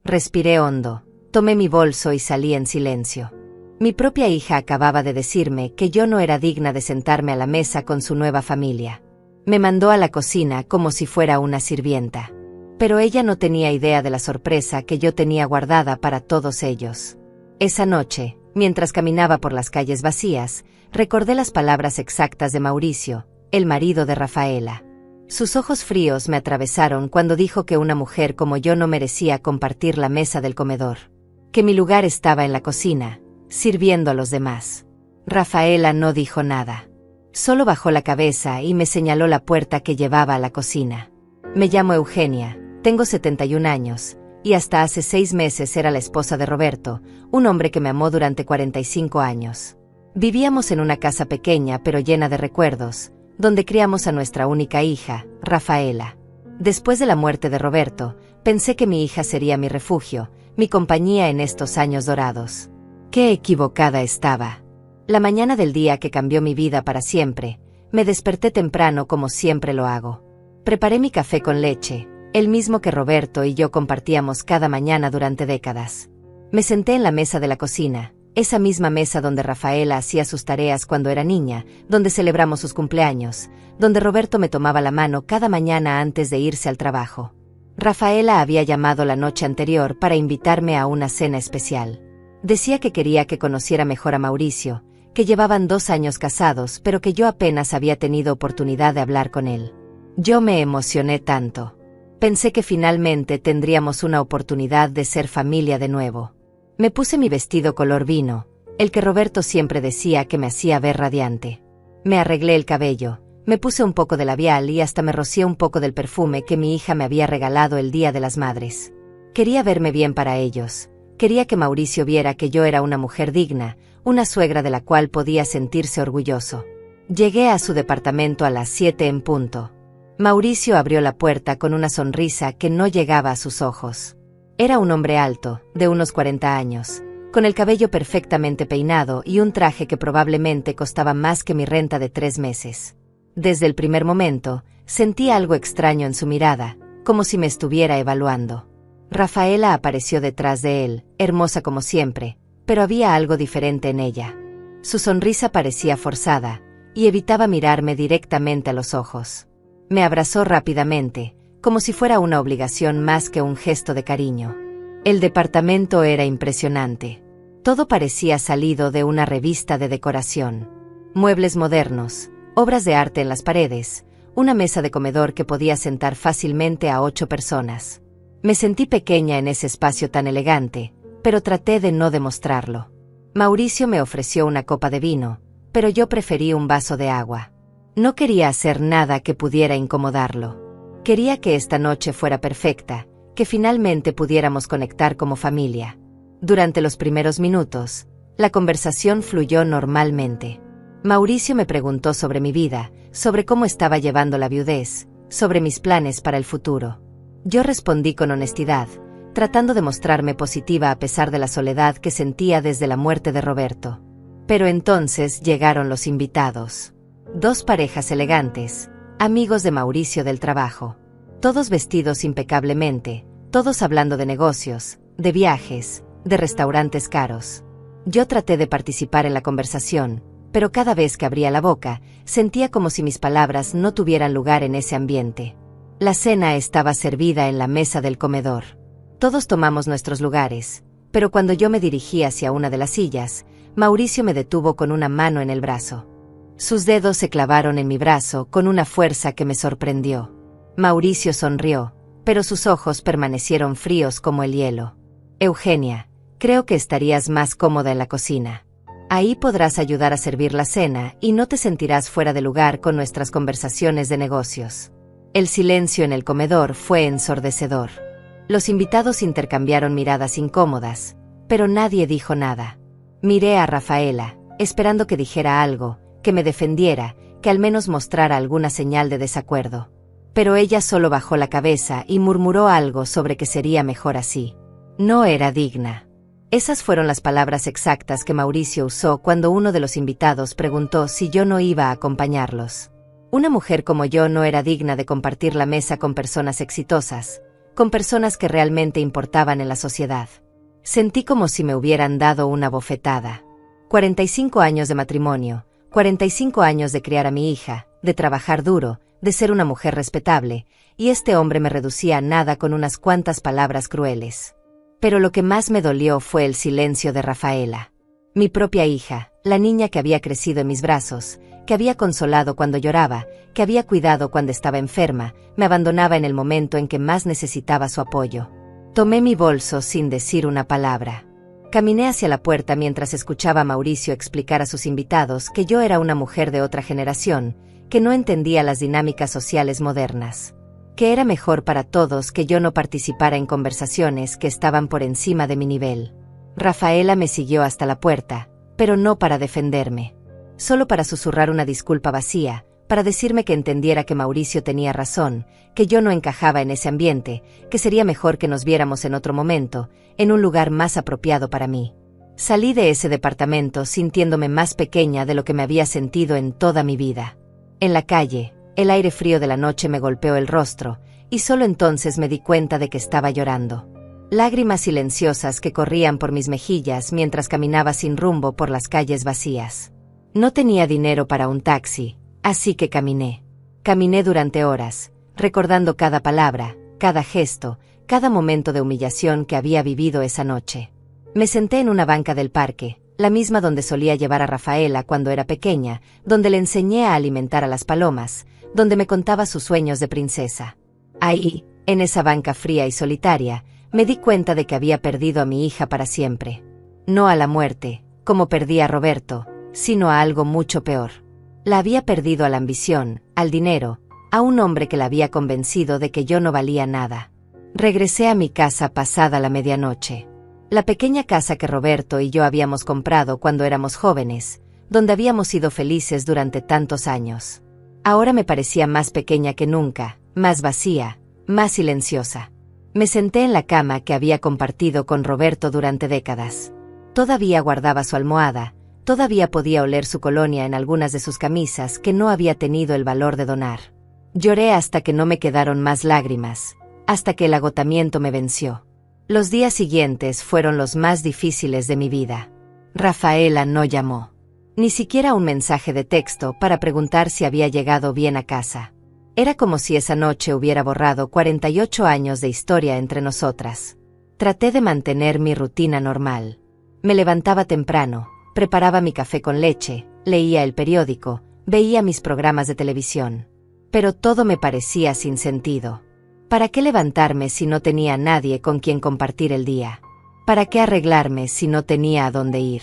Respiré hondo, tomé mi bolso y salí en silencio. Mi propia hija acababa de decirme que yo no era digna de sentarme a la mesa con su nueva familia. Me mandó a la cocina como si fuera una sirvienta. Pero ella no tenía idea de la sorpresa que yo tenía guardada para todos ellos. Esa noche, mientras caminaba por las calles vacías, recordé las palabras exactas de Mauricio, el marido de Rafaela. Sus ojos fríos me atravesaron cuando dijo que una mujer como yo no merecía compartir la mesa del comedor. Que mi lugar estaba en la cocina, sirviendo a los demás. Rafaela no dijo nada. Solo bajó la cabeza y me señaló la puerta que llevaba a la cocina. Me llamo Eugenia, tengo 71 años, y hasta hace 6 meses era la esposa de Roberto, un hombre que me amó durante 45 años. Vivíamos en una casa pequeña pero llena de recuerdos, donde criamos a nuestra única hija, Rafaela. Después de la muerte de Roberto, pensé que mi hija sería mi refugio, mi compañía en estos años dorados. Qué equivocada estaba. La mañana del día que cambió mi vida para siempre, me desperté temprano como siempre lo hago. Preparé mi café con leche, el mismo que Roberto y yo compartíamos cada mañana durante décadas. Me senté en la mesa de la cocina, esa misma mesa donde Rafaela hacía sus tareas cuando era niña, donde celebramos sus cumpleaños, donde Roberto me tomaba la mano cada mañana antes de irse al trabajo. Rafaela había llamado la noche anterior para invitarme a una cena especial. Decía que quería que conociera mejor a Mauricio, que llevaban 2 años casados pero que yo apenas había tenido oportunidad de hablar con él. Yo me emocioné tanto. Pensé que finalmente tendríamos una oportunidad de ser familia de nuevo. Me puse mi vestido color vino, el que Roberto siempre decía que me hacía ver radiante. Me arreglé el cabello, me puse un poco de labial y hasta me rocié un poco del perfume que mi hija me había regalado el Día de las Madres. Quería verme bien para ellos. Quería que Mauricio viera que yo era una mujer digna, una suegra de la cual podía sentirse orgulloso. Llegué a su departamento a las 7 en punto. Mauricio abrió la puerta con una sonrisa que no llegaba a sus ojos. Era un hombre alto, de unos 40 años, con el cabello perfectamente peinado y un traje que probablemente costaba más que mi renta de 3 meses. Desde el primer momento, sentí algo extraño en su mirada, como si me estuviera evaluando. Rafaela apareció detrás de él, hermosa como siempre, pero había algo diferente en ella. Su sonrisa parecía forzada, y evitaba mirarme directamente a los ojos. Me abrazó rápidamente, como si fuera una obligación más que un gesto de cariño. El departamento era impresionante. Todo parecía salido de una revista de decoración. Muebles modernos, obras de arte en las paredes, una mesa de comedor que podía sentar fácilmente a 8 personas. Me sentí pequeña en ese espacio tan elegante, pero traté de no demostrarlo. Mauricio me ofreció una copa de vino, pero yo preferí un vaso de agua. No quería hacer nada que pudiera incomodarlo. Quería que esta noche fuera perfecta, que finalmente pudiéramos conectar como familia. Durante los primeros minutos, la conversación fluyó normalmente. Mauricio me preguntó sobre mi vida, sobre cómo estaba llevando la viudez, sobre mis planes para el futuro. Yo respondí con honestidad, tratando de mostrarme positiva a pesar de la soledad que sentía desde la muerte de Roberto. Pero entonces llegaron los invitados. 2 parejas elegantes, amigos de Mauricio del trabajo. Todos vestidos impecablemente, todos hablando de negocios, de viajes, de restaurantes caros. Yo traté de participar en la conversación, pero cada vez que abría la boca, sentía como si mis palabras no tuvieran lugar en ese ambiente. La cena estaba servida en la mesa del comedor. Todos tomamos nuestros lugares, pero cuando yo me dirigí hacia una de las sillas, Mauricio me detuvo con una mano en el brazo. Sus dedos se clavaron en mi brazo con una fuerza que me sorprendió. Mauricio sonrió, pero sus ojos permanecieron fríos como el hielo. Eugenia, creo que estarías más cómoda en la cocina. Ahí podrás ayudar a servir la cena y no te sentirás fuera de lugar con nuestras conversaciones de negocios. El silencio en el comedor fue ensordecedor. Los invitados intercambiaron miradas incómodas, pero nadie dijo nada. Miré a Rafaela, esperando que dijera algo, que me defendiera, que al menos mostrara alguna señal de desacuerdo. Pero ella solo bajó la cabeza y murmuró algo sobre que sería mejor así. No era digna. Esas fueron las palabras exactas que Mauricio usó cuando uno de los invitados preguntó si yo no iba a acompañarlos. Una mujer como yo no era digna de compartir la mesa con personas exitosas, con personas que realmente importaban en la sociedad. Sentí como si me hubieran dado una bofetada. 45 años de matrimonio, 45 años de criar a mi hija, de trabajar duro, de ser una mujer respetable, y este hombre me reducía a nada con unas cuantas palabras crueles. Pero lo que más me dolió fue el silencio de Rafaela. Mi propia hija, la niña que había crecido en mis brazos, que había consolado cuando lloraba, que había cuidado cuando estaba enferma, me abandonaba en el momento en que más necesitaba su apoyo. Tomé mi bolso sin decir una palabra. Caminé hacia la puerta mientras escuchaba a Mauricio explicar a sus invitados que yo era una mujer de otra generación, que no entendía las dinámicas sociales modernas, que era mejor para todos que yo no participara en conversaciones que estaban por encima de mi nivel. Rafaela me siguió hasta la puerta, pero no para defenderme, solo para susurrar una disculpa vacía, para decirme que entendiera que Mauricio tenía razón, que yo no encajaba en ese ambiente, que sería mejor que nos viéramos en otro momento, en un lugar más apropiado para mí. Salí de ese departamento sintiéndome más pequeña de lo que me había sentido en toda mi vida. En la calle, el aire frío de la noche me golpeó el rostro, y solo entonces me di cuenta de que estaba llorando. Lágrimas silenciosas que corrían por mis mejillas mientras caminaba sin rumbo por las calles vacías. No tenía dinero para un taxi, así que caminé. Caminé durante horas, recordando cada palabra, cada gesto, cada momento de humillación que había vivido esa noche. Me senté en una banca del parque, la misma donde solía llevar a Rafaela cuando era pequeña, donde le enseñé a alimentar a las palomas, donde me contaba sus sueños de princesa. Ahí, en esa banca fría y solitaria, me di cuenta de que había perdido a mi hija para siempre. No a la muerte, como perdí a Roberto, sino a algo mucho peor. La había perdido a la ambición, al dinero, a un hombre que la había convencido de que yo no valía nada. Regresé a mi casa pasada la medianoche. La pequeña casa que Roberto y yo habíamos comprado cuando éramos jóvenes, donde habíamos sido felices durante tantos años. Ahora me parecía más pequeña que nunca, más vacía, más silenciosa. Me senté en la cama que había compartido con Roberto durante décadas. Todavía guardaba su almohada, todavía podía oler su colonia en algunas de sus camisas que no había tenido el valor de donar. Lloré hasta que no me quedaron más lágrimas, hasta que el agotamiento me venció. Los días siguientes fueron los más difíciles de mi vida. Rafaela no llamó. Ni siquiera un mensaje de texto para preguntar si había llegado bien a casa. Era como si esa noche hubiera borrado 48 años de historia entre nosotras. Traté de mantener mi rutina normal. Me levantaba temprano, preparaba mi café con leche, leía el periódico, veía mis programas de televisión. Pero todo me parecía sin sentido. ¿Para qué levantarme si no tenía a nadie con quien compartir el día? ¿Para qué arreglarme si no tenía a dónde ir?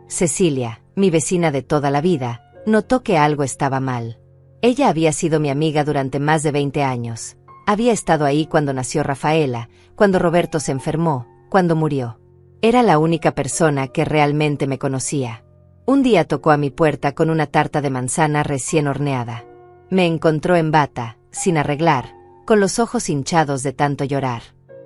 Cecilia, mi vecina de toda la vida, notó que algo estaba mal. Ella había sido mi amiga durante más de 20 años. Había estado ahí cuando nació Rafaela, cuando Roberto se enfermó, cuando murió. Era la única persona que realmente me conocía. Un día tocó a mi puerta con una tarta de manzana recién horneada. Me encontró en bata, sin arreglar, con los ojos hinchados de tanto llorar.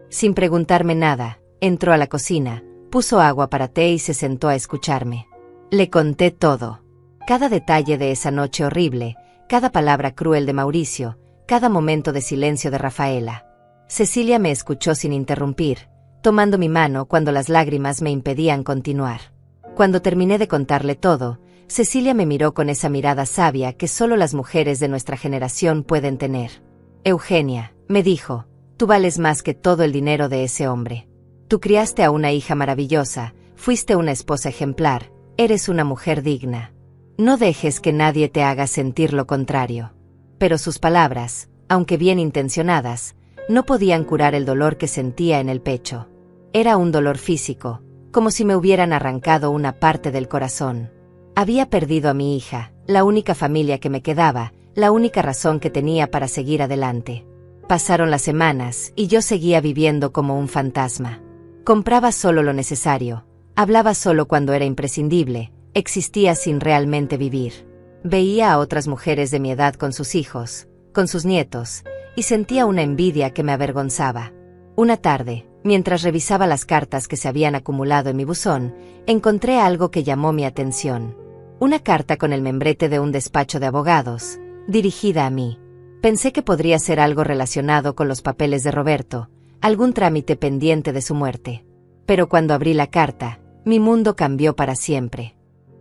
Sin preguntarme nada, entró a la cocina, puso agua para té y se sentó a escucharme. Le conté todo. Cada detalle de esa noche horrible, cada palabra cruel de Mauricio, cada momento de silencio de Rafaela. Cecilia me escuchó sin interrumpir, tomando mi mano cuando las lágrimas me impedían continuar. Cuando terminé de contarle todo, Cecilia me miró con esa mirada sabia que solo las mujeres de nuestra generación pueden tener. Eugenia, me dijo, tú vales más que todo el dinero de ese hombre. Tú criaste a una hija maravillosa, fuiste una esposa ejemplar, eres una mujer digna. No dejes que nadie te haga sentir lo contrario. Pero sus palabras, aunque bien intencionadas, no podían curar el dolor que sentía en el pecho. Era un dolor físico, como si me hubieran arrancado una parte del corazón. Había perdido a mi hija, la única familia que me quedaba, la única razón que tenía para seguir adelante. Pasaron las semanas y yo seguía viviendo como un fantasma. Compraba solo lo necesario, hablaba solo cuando era imprescindible, existía sin realmente vivir. Veía a otras mujeres de mi edad con sus hijos, con sus nietos, y sentía una envidia que me avergonzaba. Una tarde, mientras revisaba las cartas que se habían acumulado en mi buzón, encontré algo que llamó mi atención. Una carta con el membrete de un despacho de abogados, dirigida a mí. Pensé que podría ser algo relacionado con los papeles de Roberto, algún trámite pendiente de su muerte. Pero cuando abrí la carta, mi mundo cambió para siempre.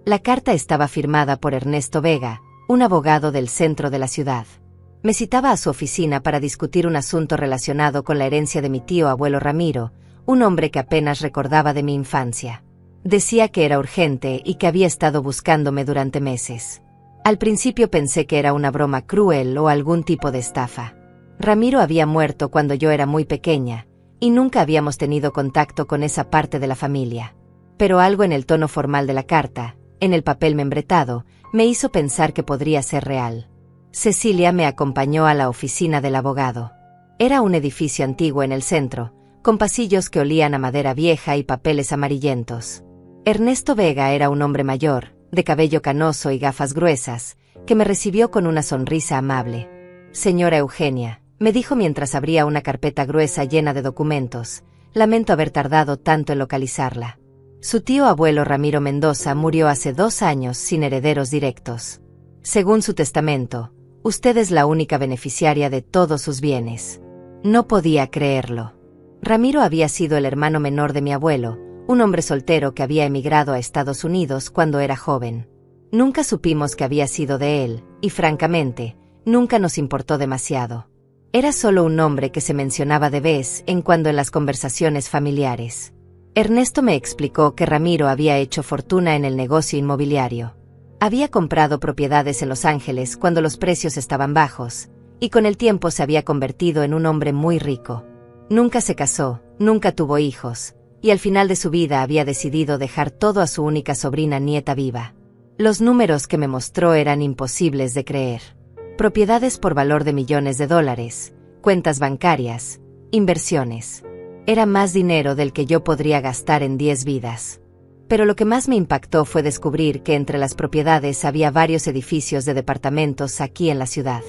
La carta estaba firmada por Ernesto Vega, un abogado del centro de la ciudad. Me citaba a su oficina para discutir un asunto relacionado con la herencia de mi tío abuelo Ramiro, un hombre que apenas recordaba de mi infancia. Decía que era urgente y que había estado buscándome durante meses. Al principio pensé que era una broma cruel o algún tipo de estafa. Ramiro había muerto cuando yo era muy pequeña, y nunca habíamos tenido contacto con esa parte de la familia. Pero algo en el tono formal de la carta, en el papel membretado, me hizo pensar que podría ser real. Cecilia me acompañó a la oficina del abogado. Era un edificio antiguo en el centro, con pasillos que olían a madera vieja y papeles amarillentos. Ernesto Vega era un hombre mayor, de cabello canoso y gafas gruesas, que me recibió con una sonrisa amable. «Señora Eugenia», me dijo mientras abría una carpeta gruesa llena de documentos, «lamento haber tardado tanto en localizarla. Su tío abuelo Ramiro Mendoza murió hace 2 años sin herederos directos. Según su testamento, usted es la única beneficiaria de todos sus bienes». No podía creerlo. Ramiro había sido el hermano menor de mi abuelo, un hombre soltero que había emigrado a Estados Unidos cuando era joven. Nunca supimos que había sido de él, y francamente, nunca nos importó demasiado. Era solo un nombre que se mencionaba de vez en cuando en las conversaciones familiares. Ernesto me explicó que Ramiro había hecho fortuna en el negocio inmobiliario. Había comprado propiedades en Los Ángeles cuando los precios estaban bajos, y con el tiempo se había convertido en un hombre muy rico. Nunca se casó, nunca tuvo hijos, y al final de su vida había decidido dejar todo a su única sobrina nieta viva. Los números que me mostró eran imposibles de creer. Propiedades por valor de millones de dólares, cuentas bancarias, inversiones. Era más dinero del que yo podría gastar en 10 vidas. Pero lo que más me impactó fue descubrir que entre las propiedades había varios edificios de departamentos aquí en la ciudad.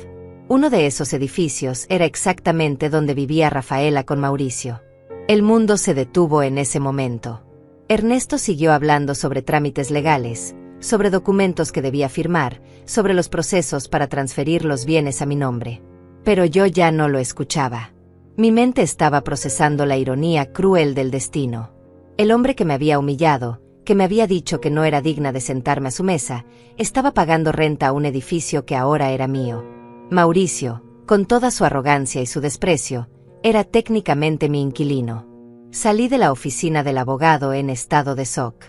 Uno de esos edificios era exactamente donde vivía Rafaela con Mauricio. El mundo se detuvo en ese momento. Ernesto siguió hablando sobre trámites legales, sobre documentos que debía firmar, sobre los procesos para transferir los bienes a mi nombre. Pero yo ya no lo escuchaba. Mi mente estaba procesando la ironía cruel del destino. El hombre que me había humillado, que me había dicho que no era digna de sentarme a su mesa, estaba pagando renta a un edificio que ahora era mío. Mauricio, con toda su arrogancia y su desprecio, era técnicamente mi inquilino. Salí de la oficina del abogado en estado de shock.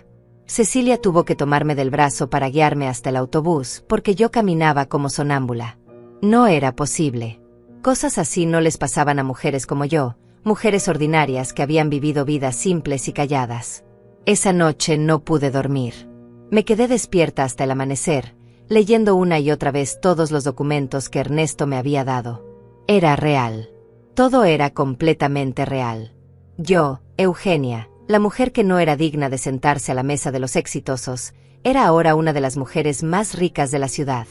Cecilia tuvo que tomarme del brazo para guiarme hasta el autobús porque yo caminaba como sonámbula. No era posible. Cosas así no les pasaban a mujeres como yo, mujeres ordinarias que habían vivido vidas simples y calladas. Esa noche no pude dormir. Me quedé despierta hasta el amanecer, leyendo una y otra vez todos los documentos que Ernesto me había dado. Era real. Todo era completamente real. Yo, Eugenia, la mujer que no era digna de sentarse a la mesa de los exitosos, era ahora una de las mujeres más ricas de la ciudad.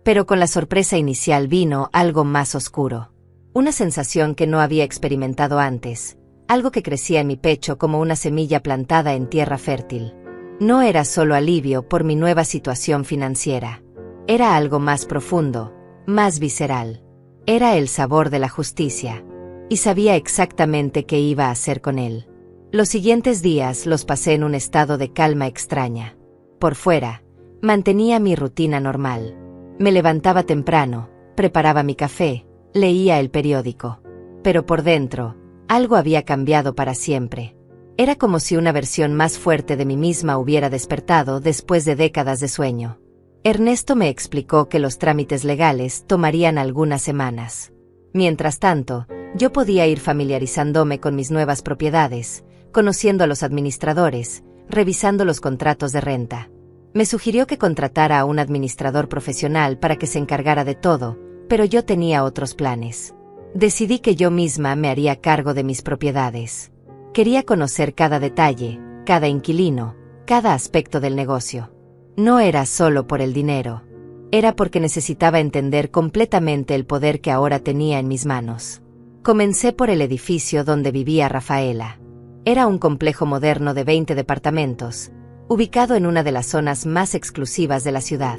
Pero con la sorpresa inicial vino algo más oscuro. Una sensación que no había experimentado antes, algo que crecía en mi pecho como una semilla plantada en tierra fértil. No era solo alivio por mi nueva situación financiera. Era algo más profundo, más visceral. Era el sabor de la justicia. Y sabía exactamente qué iba a hacer con él. Los siguientes días los pasé en un estado de calma extraña. Por fuera, mantenía mi rutina normal. Me levantaba temprano, preparaba mi café, leía el periódico. Pero por dentro, algo había cambiado para siempre. Era como si una versión más fuerte de mí misma hubiera despertado después de décadas de sueño. Ernesto me explicó que los trámites legales tomarían algunas semanas. Mientras tanto, yo podía ir familiarizándome con mis nuevas propiedades, conociendo a los administradores, revisando los contratos de renta. Me sugirió que contratara a un administrador profesional para que se encargara de todo, pero yo tenía otros planes. Decidí que yo misma me haría cargo de mis propiedades. Quería conocer cada detalle, cada inquilino, cada aspecto del negocio. No era solo por el dinero. Era porque necesitaba entender completamente el poder que ahora tenía en mis manos. Comencé por el edificio donde vivía Rafaela. Era un complejo moderno de 20 departamentos, ubicado en una de las zonas más exclusivas de la ciudad.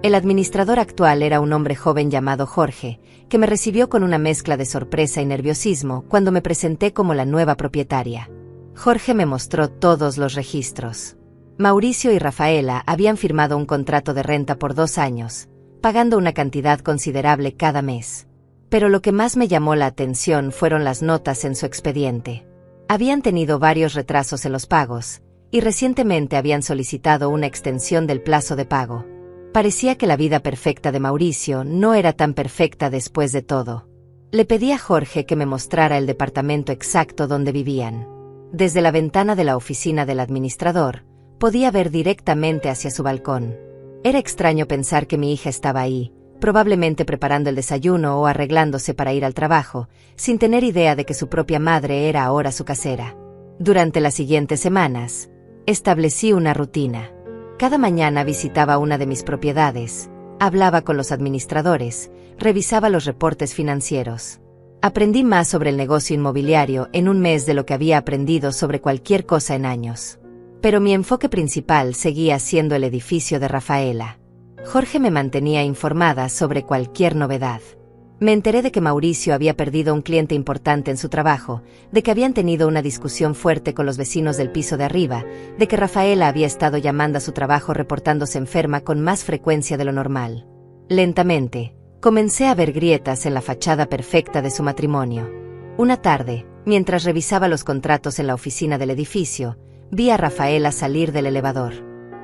El administrador actual era un hombre joven llamado Jorge, que me recibió con una mezcla de sorpresa y nerviosismo cuando me presenté como la nueva propietaria. Jorge me mostró todos los registros. Mauricio y Rafaela habían firmado un contrato de renta por 2 años, pagando una cantidad considerable cada mes. Pero lo que más me llamó la atención fueron las notas en su expediente. Habían tenido varios retrasos en los pagos, y recientemente habían solicitado una extensión del plazo de pago. Parecía que la vida perfecta de Mauricio no era tan perfecta después de todo. Le pedí a Jorge que me mostrara el departamento exacto donde vivían. Desde la ventana de la oficina del administrador, podía ver directamente hacia su balcón. Era extraño pensar que mi hija estaba ahí, probablemente preparando el desayuno o arreglándose para ir al trabajo, sin tener idea de que su propia madre era ahora su casera. Durante las siguientes semanas, establecí una rutina. Cada mañana visitaba una de mis propiedades, hablaba con los administradores, revisaba los reportes financieros. Aprendí más sobre el negocio inmobiliario en un mes de lo que había aprendido sobre cualquier cosa en años. Pero mi enfoque principal seguía siendo el edificio de Rafaela. Jorge me mantenía informada sobre cualquier novedad. Me enteré de que Mauricio había perdido un cliente importante en su trabajo, de que habían tenido una discusión fuerte con los vecinos del piso de arriba, de que Rafaela había estado llamando a su trabajo reportándose enferma con más frecuencia de lo normal. Lentamente, comencé a ver grietas en la fachada perfecta de su matrimonio. Una tarde, mientras revisaba los contratos en la oficina del edificio, vi a Rafaela salir del elevador.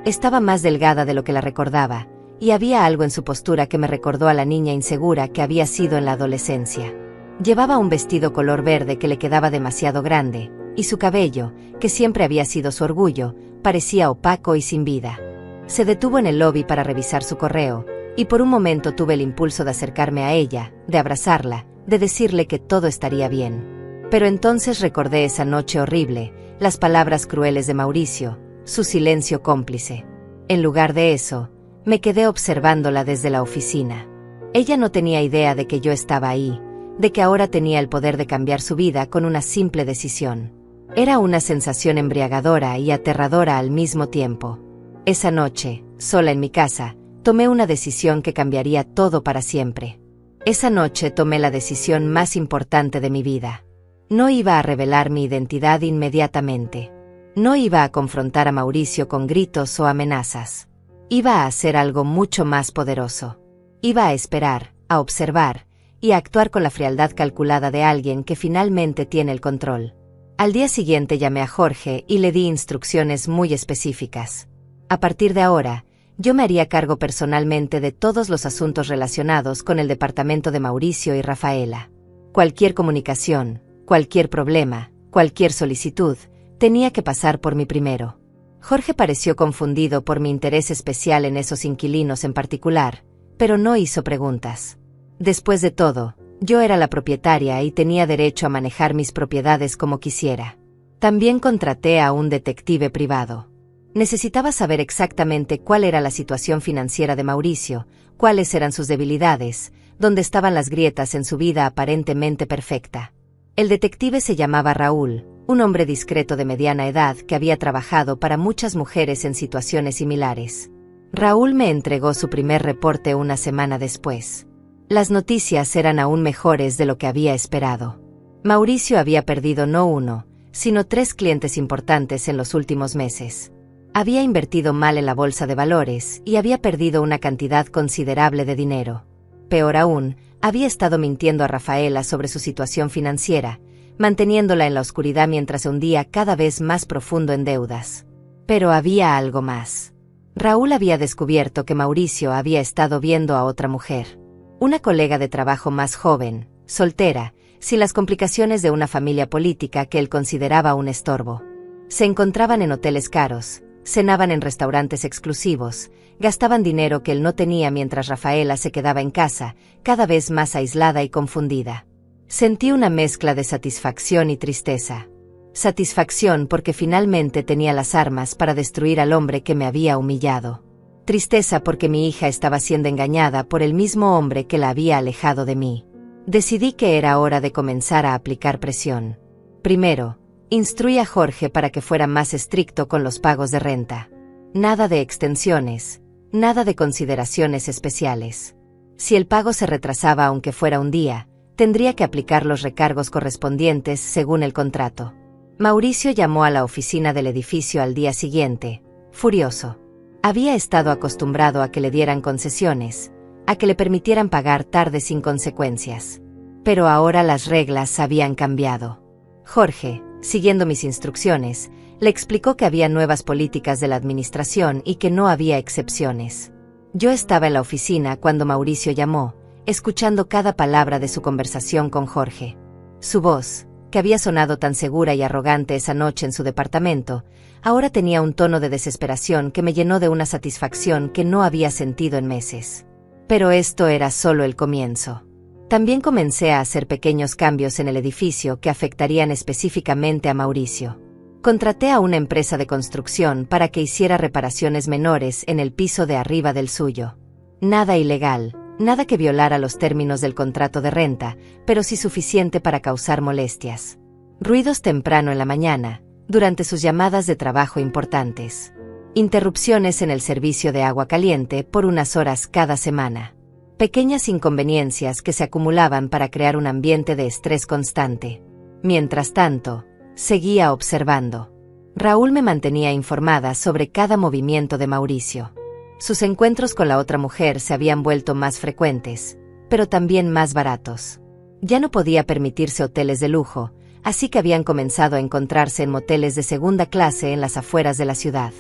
Estaba más delgada de lo que la recordaba, y había algo en su postura que me recordó a la niña insegura que había sido en la adolescencia. Llevaba un vestido color verde que le quedaba demasiado grande, y su cabello, que siempre había sido su orgullo, parecía opaco y sin vida. Se detuvo en el lobby para revisar su correo, y por un momento tuve el impulso de acercarme a ella, de abrazarla, de decirle que todo estaría bien. Pero entonces recordé esa noche horrible, las palabras crueles de Mauricio, su silencio cómplice. En lugar de eso, me quedé observándola desde la oficina. Ella no tenía idea de que yo estaba ahí, de que ahora tenía el poder de cambiar su vida con una simple decisión. Era una sensación embriagadora y aterradora al mismo tiempo. Esa noche, sola en mi casa, tomé una decisión que cambiaría todo para siempre. Esa noche tomé la decisión más importante de mi vida. No iba a revelar mi identidad inmediatamente. No iba a confrontar a Mauricio con gritos o amenazas. Iba a hacer algo mucho más poderoso. Iba a esperar, a observar, y a actuar con la frialdad calculada de alguien que finalmente tiene el control. Al día siguiente llamé a Jorge y le di instrucciones muy específicas. A partir de ahora, yo me haría cargo personalmente de todos los asuntos relacionados con el departamento de Mauricio y Rafaela. Cualquier comunicación, cualquier problema, cualquier solicitud, tenía que pasar por mí primero. Jorge pareció confundido por mi interés especial en esos inquilinos en particular, pero no hizo preguntas. Después de todo, yo era la propietaria y tenía derecho a manejar mis propiedades como quisiera. También contraté a un detective privado. Necesitaba saber exactamente cuál era la situación financiera de Mauricio, cuáles eran sus debilidades, dónde estaban las grietas en su vida aparentemente perfecta. El detective se llamaba Raúl, un hombre discreto de mediana edad que había trabajado para muchas mujeres en situaciones similares. Raúl me entregó su primer reporte una semana después. Las noticias eran aún mejores de lo que había esperado. Mauricio había perdido no 1, sino 3 clientes importantes en los últimos meses. Había invertido mal en la bolsa de valores y había perdido una cantidad considerable de dinero. Peor aún, había estado mintiendo a Rafaela sobre su situación financiera, manteniéndola en la oscuridad mientras se hundía cada vez más profundo en deudas. Pero había algo más. Raúl había descubierto que Mauricio había estado viendo a otra mujer. Una colega de trabajo más joven, soltera, sin las complicaciones de una familia política que él consideraba un estorbo. Se encontraban en hoteles caros, cenaban en restaurantes exclusivos, gastaban dinero que él no tenía mientras Rafaela se quedaba en casa, cada vez más aislada y confundida. Sentí una mezcla de satisfacción y tristeza. Satisfacción porque finalmente tenía las armas para destruir al hombre que me había humillado. Tristeza porque mi hija estaba siendo engañada por el mismo hombre que la había alejado de mí. Decidí que era hora de comenzar a aplicar presión. Primero, instruí a Jorge para que fuera más estricto con los pagos de renta. Nada de extensiones, Nada de consideraciones especiales. Si el pago se retrasaba aunque fuera un día, tendría que aplicar los recargos correspondientes según el contrato. Mauricio llamó a la oficina del edificio al día siguiente, furioso. Había estado acostumbrado a que le dieran concesiones, a que le permitieran pagar tarde sin consecuencias. Pero ahora las reglas habían cambiado. Jorge, siguiendo mis instrucciones, le explicó que había nuevas políticas de la administración y que no había excepciones. Yo estaba en la oficina cuando Mauricio llamó, escuchando cada palabra de su conversación con Jorge. Su voz, que había sonado tan segura y arrogante esa noche en su departamento, ahora tenía un tono de desesperación que me llenó de una satisfacción que no había sentido en meses. Pero esto era solo el comienzo. También comencé a hacer pequeños cambios en el edificio que afectarían específicamente a Mauricio. Contraté a una empresa de construcción para que hiciera reparaciones menores en el piso de arriba del suyo. Nada ilegal, nada que violara los términos del contrato de renta, pero sí suficiente para causar molestias. Ruidos temprano en la mañana, durante sus llamadas de trabajo importantes. Interrupciones en el servicio de agua caliente por unas horas cada semana. Pequeñas inconveniencias que se acumulaban para crear un ambiente de estrés constante. Mientras tanto, seguía observando. Raúl me mantenía informada sobre cada movimiento de Mauricio. Sus encuentros con la otra mujer se habían vuelto más frecuentes, pero también más baratos. Ya no podía permitirse hoteles de lujo, así que habían comenzado a encontrarse en moteles de segunda clase en las afueras de la ciudad.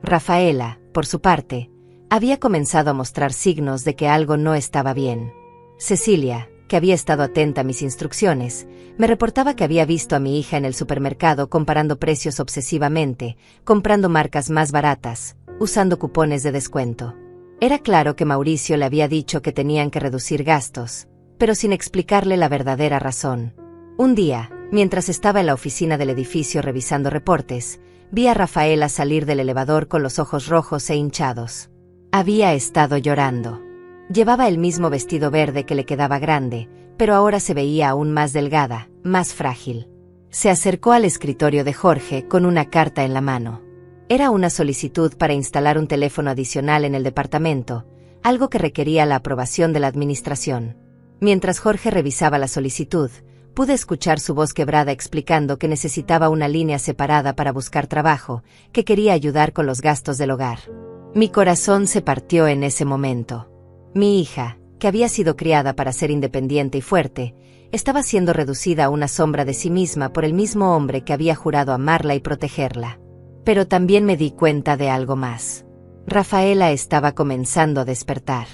Rafaela, por su parte, había comenzado a mostrar signos de que algo no estaba bien. Cecilia, que había estado atenta a mis instrucciones, me reportaba que había visto a mi hija en el supermercado comparando precios obsesivamente, comprando marcas más baratas, usando cupones de descuento. Era claro que Mauricio le había dicho que tenían que reducir gastos, pero sin explicarle la verdadera razón. Un día, mientras estaba en la oficina del edificio revisando reportes, vi a Rafaela salir del elevador con los ojos rojos e hinchados. Había estado llorando. Llevaba el mismo vestido verde que le quedaba grande, pero ahora se veía aún más delgada, más frágil. Se acercó al escritorio de Jorge con una carta en la mano. Era una solicitud para instalar un teléfono adicional en el departamento, algo que requería la aprobación de la administración. Mientras Jorge revisaba la solicitud, pude escuchar su voz quebrada explicando que necesitaba una línea separada para buscar trabajo, que quería ayudar con los gastos del hogar. Mi corazón se partió en ese momento. Mi hija, que había sido criada para ser independiente y fuerte, estaba siendo reducida a una sombra de sí misma por el mismo hombre que había jurado amarla y protegerla. Pero también me di cuenta de algo más. Rafaela estaba comenzando a despertar.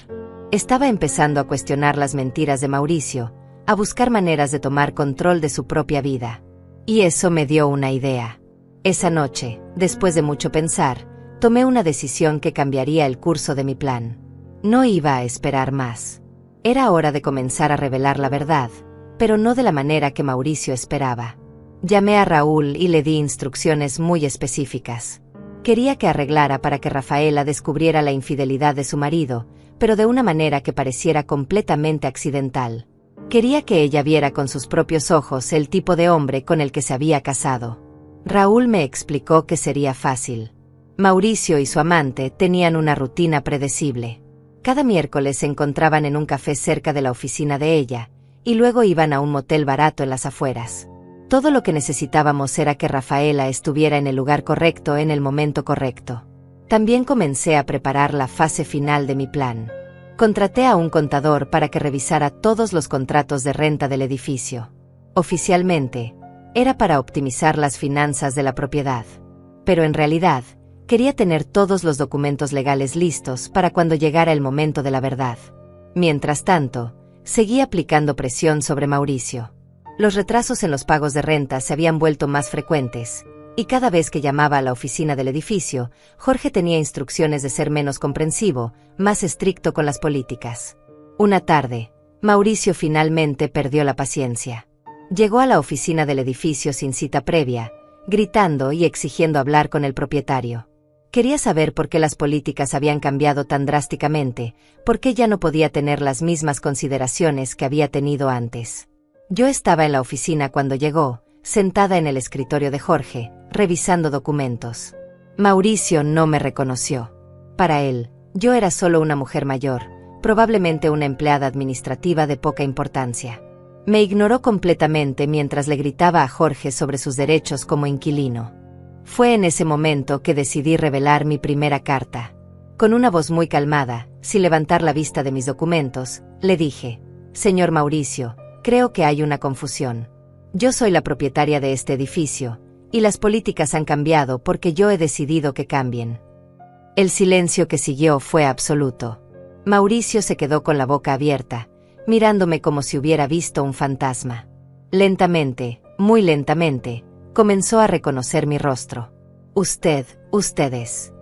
Estaba empezando a cuestionar las mentiras de Mauricio, a buscar maneras de tomar control de su propia vida. Y eso me dio una idea. Esa noche, después de mucho pensar, tomé una decisión que cambiaría el curso de mi plan. No iba a esperar más. Era hora de comenzar a revelar la verdad, pero no de la manera que Mauricio esperaba. Llamé a Raúl y le di instrucciones muy específicas. Quería que arreglara para que Rafaela descubriera la infidelidad de su marido, pero de una manera que pareciera completamente accidental. Quería que ella viera con sus propios ojos el tipo de hombre con el que se había casado. Raúl me explicó que sería fácil. Mauricio y su amante tenían una rutina predecible. Cada miércoles se encontraban en un café cerca de la oficina de ella, y luego iban a un motel barato en las afueras. Todo lo que necesitábamos era que Rafaela estuviera en el lugar correcto en el momento correcto. También comencé a preparar la fase final de mi plan. Contraté a un contador para que revisara todos los contratos de renta del edificio. Oficialmente, era para optimizar las finanzas de la propiedad. Pero en realidad, quería tener todos los documentos legales listos para cuando llegara el momento de la verdad. Mientras tanto, seguí aplicando presión sobre Mauricio. Los retrasos en los pagos de renta se habían vuelto más frecuentes, y cada vez que llamaba a la oficina del edificio, Jorge tenía instrucciones de ser menos comprensivo, más estricto con las políticas. Una tarde, Mauricio finalmente perdió la paciencia. Llegó a la oficina del edificio sin cita previa, gritando y exigiendo hablar con el propietario. Quería saber por qué las políticas habían cambiado tan drásticamente, por qué ya no podía tener las mismas consideraciones que había tenido antes. Yo estaba en la oficina cuando llegó, sentada en el escritorio de Jorge, revisando documentos. Mauricio no me reconoció. Para él, Yo era solo una mujer mayor, probablemente una empleada administrativa de poca importancia. Me ignoró completamente mientras le gritaba a Jorge sobre sus derechos como inquilino. Fue en ese momento que decidí revelar mi primera carta. Con una voz muy calmada, sin levantar la vista de mis documentos, le dije: «Señor Mauricio, creo que hay una confusión. Yo soy la propietaria de este edificio, y las políticas han cambiado porque yo he decidido que cambien». El silencio que siguió fue absoluto. Mauricio se quedó con la boca abierta, mirándome como si hubiera visto un fantasma. Lentamente, muy lentamente, comenzó a reconocer mi rostro. Ustedes.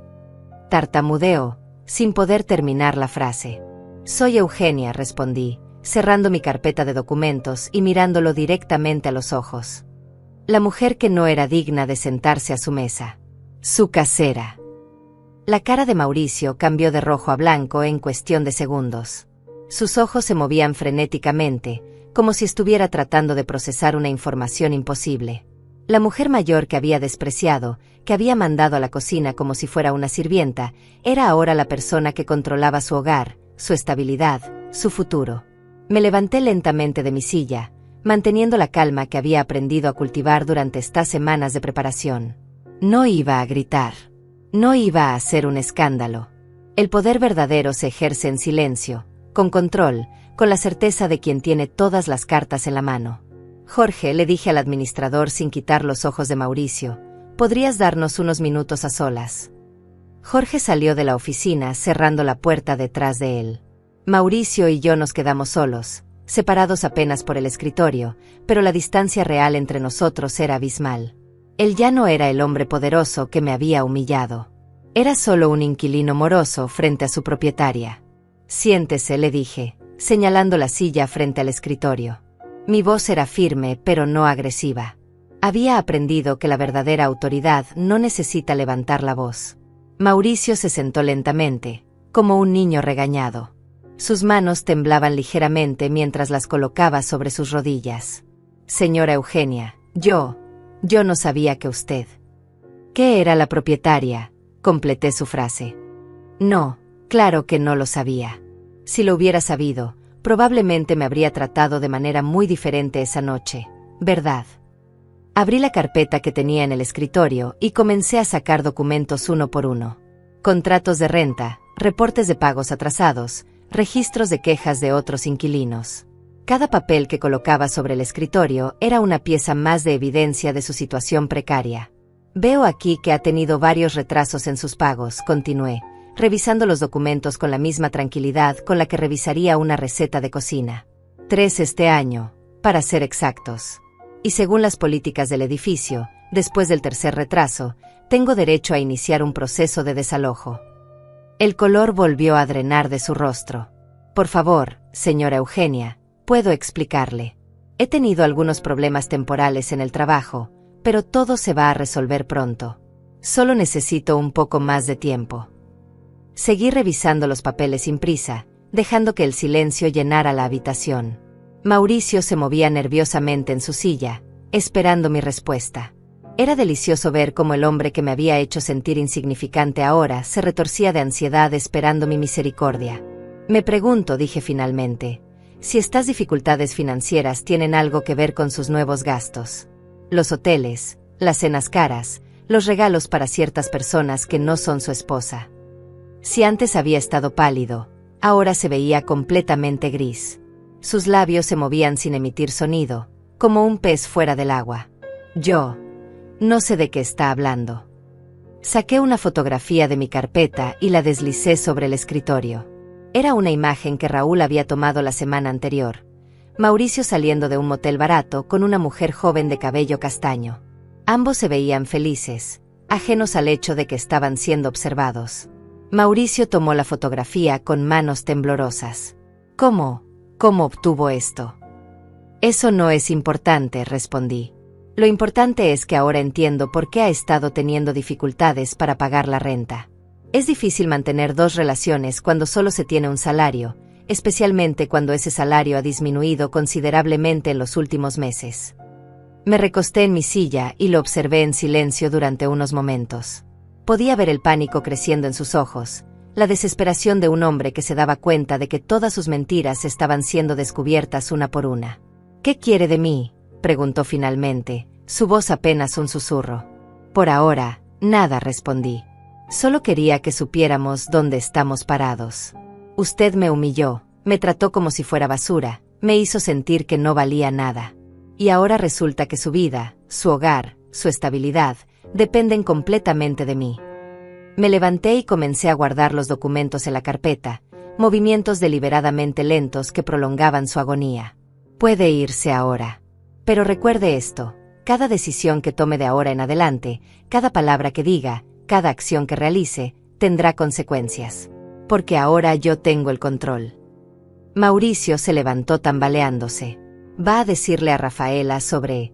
Tartamudeó, sin poder terminar la frase. «Soy Eugenia», respondí, cerrando mi carpeta de documentos y mirándolo directamente a los ojos. La mujer que no era digna de sentarse a su mesa. Su casera. La cara de Mauricio cambió de rojo a blanco en cuestión de segundos. Sus ojos se movían frenéticamente, como si estuviera tratando de procesar una información imposible. La mujer mayor que había despreciado, que había mandado a la cocina como si fuera una sirvienta, era ahora la persona que controlaba su hogar, su estabilidad, su futuro. Me levanté lentamente de mi silla, manteniendo la calma que había aprendido a cultivar durante estas semanas de preparación. No iba a gritar. No iba a hacer un escándalo. El poder verdadero se ejerce en silencio, con control, con la certeza de quien tiene todas las cartas en la mano. «Jorge», le dije al administrador sin quitar los ojos de Mauricio, «¿podrías darnos unos minutos a solas?». Jorge salió de la oficina cerrando la puerta detrás de él. Mauricio y yo nos quedamos solos, separados apenas por el escritorio, pero la distancia real entre nosotros era abismal. Él ya no era el hombre poderoso que me había humillado. Era solo un inquilino moroso frente a su propietaria. «Siéntese», le dije, señalando la silla frente al escritorio. Mi voz era firme pero no agresiva. Había aprendido que la verdadera autoridad no necesita levantar la voz. Mauricio se sentó lentamente, como un niño regañado. Sus manos temblaban ligeramente mientras las colocaba sobre sus rodillas. «Señora Eugenia, yo no sabía que usted». «¿Qué era la propietaria?», completé su frase. «No, claro que no lo sabía. Si lo hubiera sabido, probablemente me habría tratado de manera muy diferente esa noche, ¿verdad?». Abrí la carpeta que tenía en el escritorio y comencé a sacar documentos uno por uno. Contratos de renta, reportes de pagos atrasados, registros de quejas de otros inquilinos. Cada papel que colocaba sobre el escritorio era una pieza más de evidencia de su situación precaria. «Veo aquí que ha tenido varios retrasos en sus pagos», continué, revisando los documentos con la misma tranquilidad con la que revisaría una receta de cocina. 3 este año, para ser exactos. Y según las políticas del edificio, después del tercer retraso, tengo derecho a iniciar un proceso de desalojo. El color volvió a drenar de su rostro. «Por favor, señora Eugenia, puedo explicarle. He tenido algunos problemas temporales en el trabajo, pero todo se va a resolver pronto. Solo necesito un poco más de tiempo». Seguí revisando los papeles sin prisa, dejando que el silencio llenara la habitación. Mauricio se movía nerviosamente en su silla, esperando mi respuesta. Era delicioso ver cómo el hombre que me había hecho sentir insignificante ahora se retorcía de ansiedad esperando mi misericordia. «Me pregunto», dije finalmente, «si estas dificultades financieras tienen algo que ver con sus nuevos gastos. Los hoteles, las cenas caras, los regalos para ciertas personas que no son su esposa». Si antes había estado pálido, ahora se veía completamente gris. Sus labios se movían sin emitir sonido, como un pez fuera del agua. «Yo no sé de qué está hablando». Saqué una fotografía de mi carpeta y la deslicé sobre el escritorio. Era una imagen que Raúl había tomado la semana anterior. Mauricio saliendo de un motel barato con una mujer joven de cabello castaño. Ambos se veían felices, ajenos al hecho de que estaban siendo observados. Mauricio tomó la fotografía con manos temblorosas. «¿Cómo obtuvo esto?». «Eso no es importante», respondí. «Lo importante es que ahora entiendo por qué ha estado teniendo dificultades para pagar la renta. Es difícil mantener 2 relaciones cuando solo se tiene un salario, especialmente cuando ese salario ha disminuido considerablemente en los últimos meses». Me recosté en mi silla y lo observé en silencio durante unos momentos. Podía ver el pánico creciendo en sus ojos, la desesperación de un hombre que se daba cuenta de que todas sus mentiras estaban siendo descubiertas una por una. «¿Qué quiere de mí?», preguntó finalmente, su voz apenas un susurro. «Por ahora, nada», respondí. «Solo quería que supiéramos dónde estamos parados. Usted me humilló, me trató como si fuera basura, me hizo sentir que no valía nada. Y ahora resulta que su vida, su hogar, su estabilidad, dependen completamente de mí». Me levanté y comencé a guardar los documentos en la carpeta, movimientos deliberadamente lentos que prolongaban su agonía. «Puede irse ahora. Pero recuerde esto, cada decisión que tome de ahora en adelante, cada palabra que diga, cada acción que realice, tendrá consecuencias. Porque ahora yo tengo el control». Mauricio se levantó tambaleándose. «¿Va a decirle a Rafaela sobre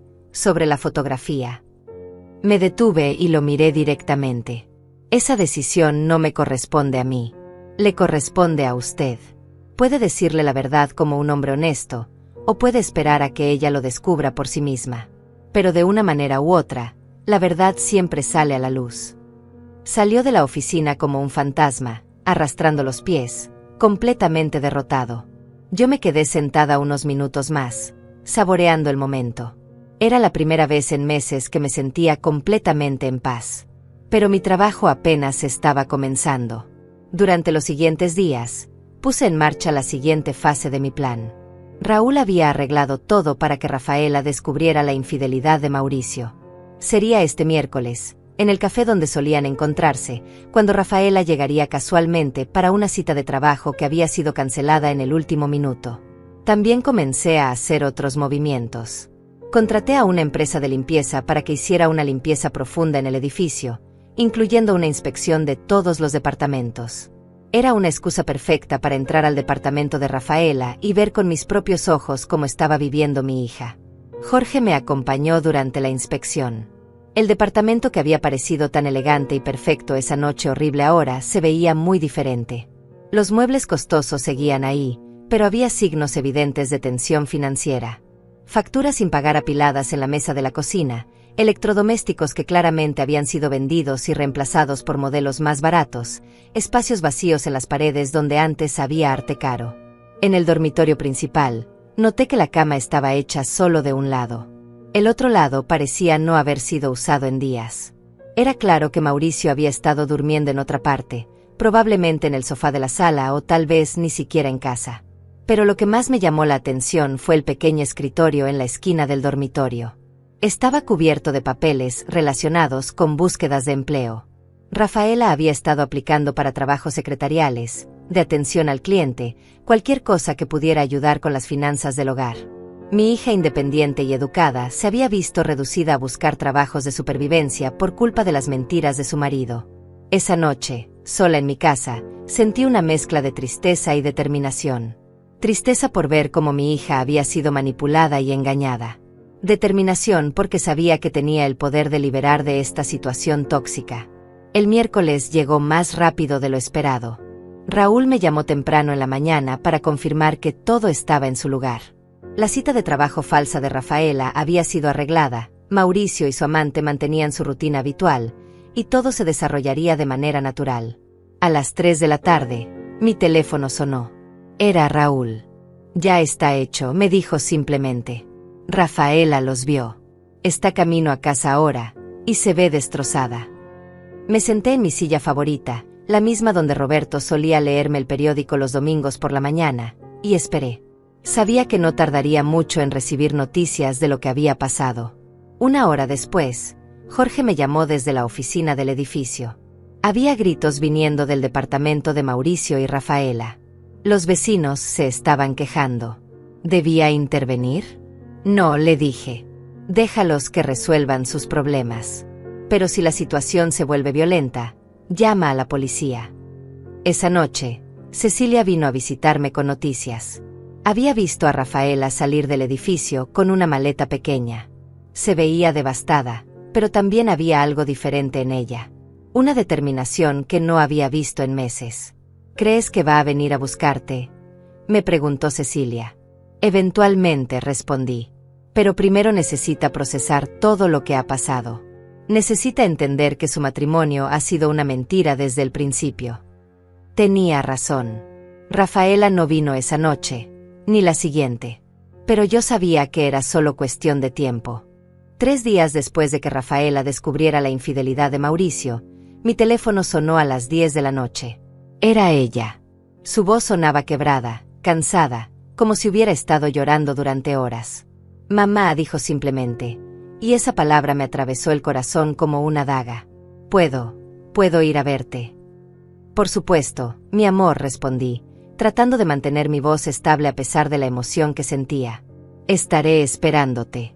la fotografía?». Me detuve y lo miré directamente. «Esa decisión no me corresponde a mí. Le corresponde a usted. Puede decirle la verdad como un hombre honesto, o puede esperar a que ella lo descubra por sí misma. Pero de una manera u otra, la verdad siempre sale a la luz». Salió de la oficina como un fantasma, arrastrando los pies, completamente derrotado. Yo me quedé sentada unos minutos más, saboreando el momento. Era la primera vez en meses que me sentía completamente en paz. Pero mi trabajo apenas estaba comenzando. Durante los siguientes días, puse en marcha la siguiente fase de mi plan. Raúl había arreglado todo para que Rafaela descubriera la infidelidad de Mauricio. Sería este miércoles, en el café donde solían encontrarse, cuando Rafaela llegaría casualmente para una cita de trabajo que había sido cancelada en el último minuto. También comencé a hacer otros movimientos. Contraté a una empresa de limpieza para que hiciera una limpieza profunda en el edificio, incluyendo una inspección de todos los departamentos. Era una excusa perfecta para entrar al departamento de Rafaela y ver con mis propios ojos cómo estaba viviendo mi hija. Jorge me acompañó durante la inspección. El departamento que había parecido tan elegante y perfecto esa noche horrible ahora se veía muy diferente. Los muebles costosos seguían ahí, pero había signos evidentes de tensión financiera. Facturas sin pagar apiladas en la mesa de la cocina, electrodomésticos que claramente habían sido vendidos y reemplazados por modelos más baratos, espacios vacíos en las paredes donde antes había arte caro. En el dormitorio principal, noté que la cama estaba hecha solo de un lado. El otro lado parecía no haber sido usado en días. Era claro que Mauricio había estado durmiendo en otra parte, probablemente en el sofá de la sala o tal vez ni siquiera en casa. Pero lo que más me llamó la atención fue el pequeño escritorio en la esquina del dormitorio. Estaba cubierto de papeles relacionados con búsquedas de empleo. Rafaela había estado aplicando para trabajos secretariales, de atención al cliente, cualquier cosa que pudiera ayudar con las finanzas del hogar. Mi hija independiente y educada se había visto reducida a buscar trabajos de supervivencia por culpa de las mentiras de su marido. Esa noche, sola en mi casa, sentí una mezcla de tristeza y determinación. Tristeza por ver cómo mi hija había sido manipulada y engañada. Determinación porque sabía que tenía el poder de liberar de esta situación tóxica. El miércoles llegó más rápido de lo esperado. Raúl me llamó temprano en la mañana para confirmar que todo estaba en su lugar. La cita de trabajo falsa de Rafaela había sido arreglada, Mauricio y su amante mantenían su rutina habitual, y todo se desarrollaría de manera natural. A las 3 de la tarde, mi teléfono sonó. Era Raúl. «Ya está hecho», me dijo simplemente. «Rafaela los vio. Está camino a casa ahora, y se ve destrozada». Me senté en mi silla favorita, la misma donde Roberto solía leerme el periódico los domingos por la mañana, y esperé. Sabía que no tardaría mucho en recibir noticias de lo que había pasado. Una hora después, Jorge me llamó desde la oficina del edificio. Había gritos viniendo del departamento de Mauricio y Rafaela. Los vecinos se estaban quejando. ¿Debía intervenir? No, le dije. Déjalos que resuelvan sus problemas. Pero si la situación se vuelve violenta, llama a la policía. Esa noche, Cecilia vino a visitarme con noticias. Había visto a Rafaela salir del edificio con una maleta pequeña. Se veía devastada, pero también había algo diferente en ella. Una determinación que no había visto en meses. ¿Crees que va a venir a buscarte?, me preguntó Cecilia. Eventualmente, respondí. Pero primero necesita procesar todo lo que ha pasado. Necesita entender que su matrimonio ha sido una mentira desde el principio. Tenía razón. Rafaela no vino esa noche, ni la siguiente. Pero yo sabía que era solo cuestión de tiempo. 3 días después de que Rafaela descubriera la infidelidad de Mauricio, mi teléfono sonó a las 10 de la noche. Era ella. Su voz sonaba quebrada, cansada, como si hubiera estado llorando durante horas. Mamá, dijo simplemente, y esa palabra me atravesó el corazón como una daga. ¿Puedo ir a verte? Por supuesto, mi amor, respondí, tratando de mantener mi voz estable a pesar de la emoción que sentía. Estaré esperándote.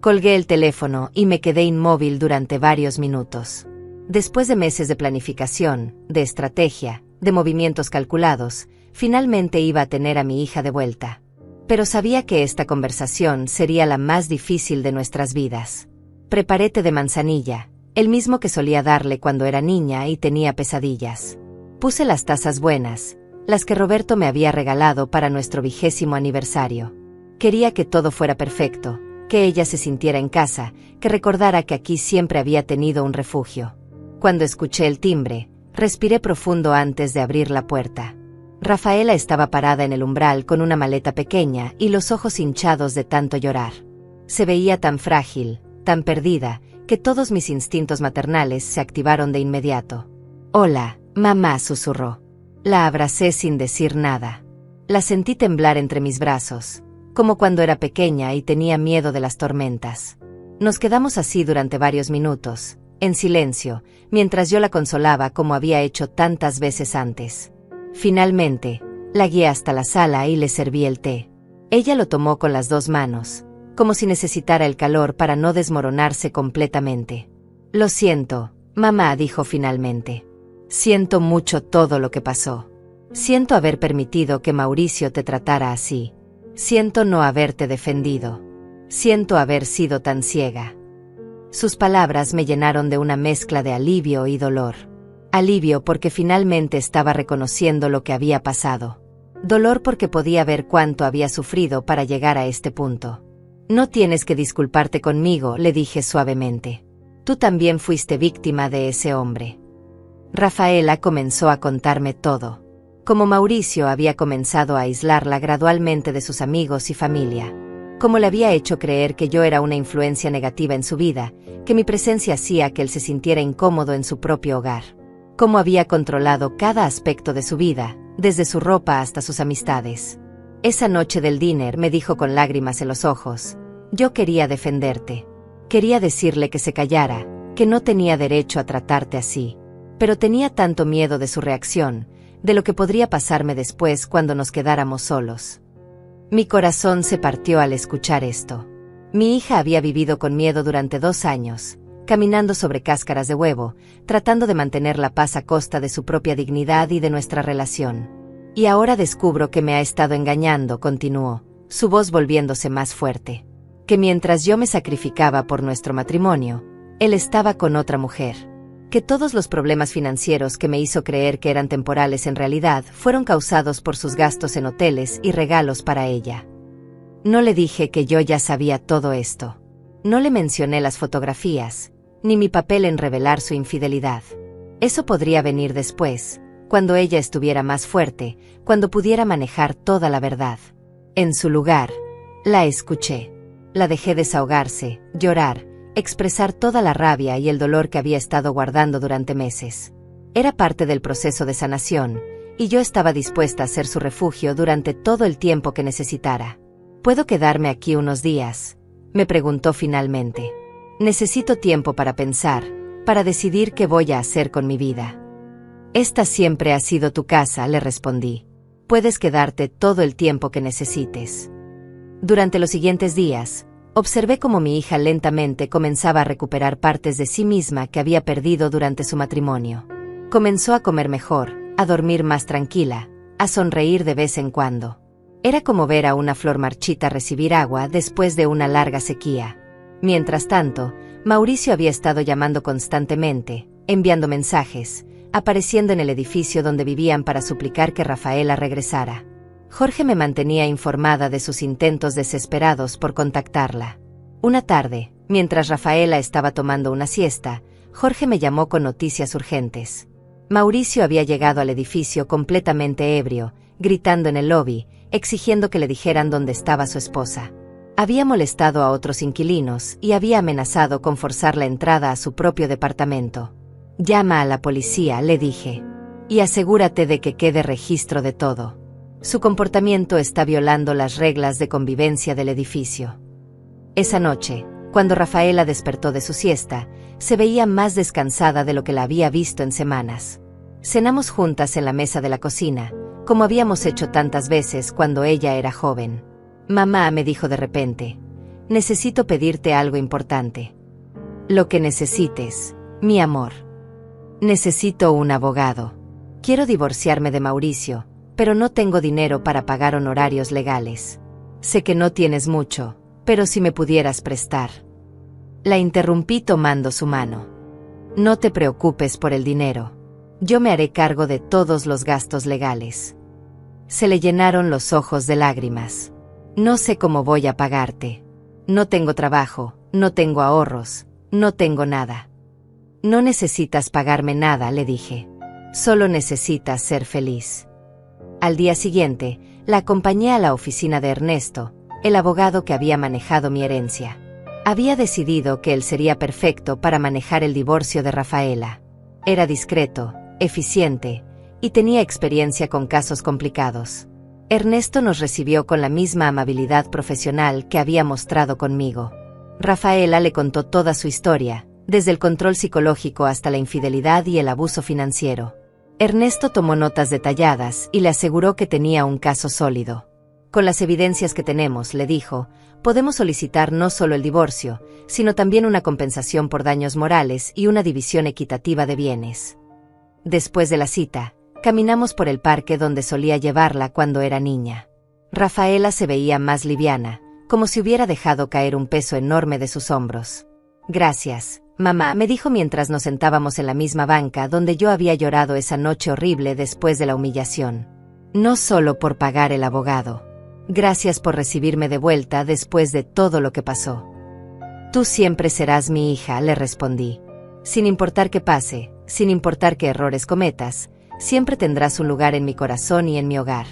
Colgué el teléfono y me quedé inmóvil durante varios minutos. Después de meses de planificación, de estrategia, de movimientos calculados, finalmente iba a tener a mi hija de vuelta. Pero sabía que esta conversación sería la más difícil de nuestras vidas. Preparé té de manzanilla, el mismo que solía darle cuando era niña y tenía pesadillas. Puse las tazas buenas, las que Roberto me había regalado para nuestro 20º aniversario. Quería que todo fuera perfecto, que ella se sintiera en casa, que recordara que aquí siempre había tenido un refugio. Cuando escuché el timbre, respiré profundo antes de abrir la puerta. Rafaela estaba parada en el umbral con una maleta pequeña y los ojos hinchados de tanto llorar. Se veía tan frágil, tan perdida, que todos mis instintos maternales se activaron de inmediato. «Hola, mamá», susurró. La abracé sin decir nada. La sentí temblar entre mis brazos, como cuando era pequeña y tenía miedo de las tormentas. Nos quedamos así durante varios minutos, en silencio, mientras yo la consolaba como había hecho tantas veces antes. Finalmente, la guié hasta la sala y le serví el té. Ella lo tomó con las 2 manos, como si necesitara el calor para no desmoronarse completamente. «Lo siento, mamá», dijo finalmente. «Siento mucho todo lo que pasó. Siento haber permitido que Mauricio te tratara así. Siento no haberte defendido. Siento haber sido tan ciega». Sus palabras me llenaron de una mezcla de alivio y dolor. Alivio porque finalmente estaba reconociendo lo que había pasado. Dolor porque podía ver cuánto había sufrido para llegar a este punto. «No tienes que disculparte conmigo», le dije suavemente. «Tú también fuiste víctima de ese hombre». Rafaela comenzó a contarme todo. Cómo Mauricio había comenzado a aislarla gradualmente de sus amigos y familia. Cómo le había hecho creer que yo era una influencia negativa en su vida, que mi presencia hacía que él se sintiera incómodo en su propio hogar. Cómo había controlado cada aspecto de su vida, desde su ropa hasta sus amistades. Esa noche del diner me dijo con lágrimas en los ojos: «Yo quería defenderte. Quería decirle que se callara, que no tenía derecho a tratarte así. Pero tenía tanto miedo de su reacción, de lo que podría pasarme después cuando nos quedáramos solos». Mi corazón se partió al escuchar esto. Mi hija había vivido con miedo durante 2 años, caminando sobre cáscaras de huevo, tratando de mantener la paz a costa de su propia dignidad y de nuestra relación. «Y ahora descubro que me ha estado engañando», continuó, su voz volviéndose más fuerte. «Que mientras yo me sacrificaba por nuestro matrimonio, él estaba con otra mujer. Que todos los problemas financieros que me hizo creer que eran temporales en realidad fueron causados por sus gastos en hoteles y regalos para ella». No le dije que yo ya sabía todo esto. No le mencioné las fotografías, ni mi papel en revelar su infidelidad. Eso podría venir después, cuando ella estuviera más fuerte, cuando pudiera manejar toda la verdad. En su lugar, la escuché. La dejé desahogarse, llorar, expresar toda la rabia y el dolor que había estado guardando durante meses. Era parte del proceso de sanación, y yo estaba dispuesta a ser su refugio durante todo el tiempo que necesitara. «¿Puedo quedarme aquí unos días?», me preguntó finalmente. «Necesito tiempo para pensar, para decidir qué voy a hacer con mi vida». «Esta siempre ha sido tu casa», le respondí. «Puedes quedarte todo el tiempo que necesites». Durante los siguientes días, observé cómo mi hija lentamente comenzaba a recuperar partes de sí misma que había perdido durante su matrimonio. Comenzó a comer mejor, a dormir más tranquila, a sonreír de vez en cuando. Era como ver a una flor marchita recibir agua después de una larga sequía. Mientras tanto, Mauricio había estado llamando constantemente, enviando mensajes, apareciendo en el edificio donde vivían para suplicar que Rafaela regresara. Jorge me mantenía informada de sus intentos desesperados por contactarla. Una tarde, mientras Rafaela estaba tomando una siesta, Jorge me llamó con noticias urgentes. Mauricio había llegado al edificio completamente ebrio, gritando en el lobby, exigiendo que le dijeran dónde estaba su esposa. Había molestado a otros inquilinos y había amenazado con forzar la entrada a su propio departamento. «Llama a la policía», le dije, «y asegúrate de que quede registro de todo. Su comportamiento está violando las reglas de convivencia del edificio». Esa noche, cuando Rafaela despertó de su siesta, se veía más descansada de lo que la había visto en semanas. Cenamos juntas en la mesa de la cocina, como habíamos hecho tantas veces cuando ella era joven. «Mamá», me dijo de repente, «necesito pedirte algo importante». «Lo que necesites, mi amor». «Necesito un abogado. Quiero divorciarme de Mauricio, pero no tengo dinero para pagar honorarios legales. Sé que no tienes mucho, pero si me pudieras prestar». La interrumpí tomando su mano. «No te preocupes por el dinero. Yo me haré cargo de todos los gastos legales». Se le llenaron los ojos de lágrimas. «No sé cómo voy a pagarte. No tengo trabajo, no tengo ahorros, no tengo nada». «No necesitas pagarme nada», le dije. «Solo necesitas ser feliz». Al día siguiente, la acompañé a la oficina de Ernesto, el abogado que había manejado mi herencia. Había decidido que él sería perfecto para manejar el divorcio de Rafaela. Era discreto, eficiente, y tenía experiencia con casos complicados. Ernesto nos recibió con la misma amabilidad profesional que había mostrado conmigo. Rafaela le contó toda su historia, desde el control psicológico hasta la infidelidad y el abuso financiero. Ernesto tomó notas detalladas y le aseguró que tenía un caso sólido. «Con las evidencias que tenemos», le dijo, «podemos solicitar no solo el divorcio, sino también una compensación por daños morales y una división equitativa de bienes». Después de la cita, caminamos por el parque donde solía llevarla cuando era niña. Rafaela se veía más liviana, como si hubiera dejado caer un peso enorme de sus hombros. «Gracias, mamá», me dijo mientras nos sentábamos en la misma banca donde yo había llorado esa noche horrible después de la humillación. «No solo por pagar el abogado. Gracias por recibirme de vuelta después de todo lo que pasó». «Tú siempre serás mi hija», le respondí. «Sin importar qué pase, sin importar qué errores cometas, siempre tendrás un lugar en mi corazón y en mi hogar».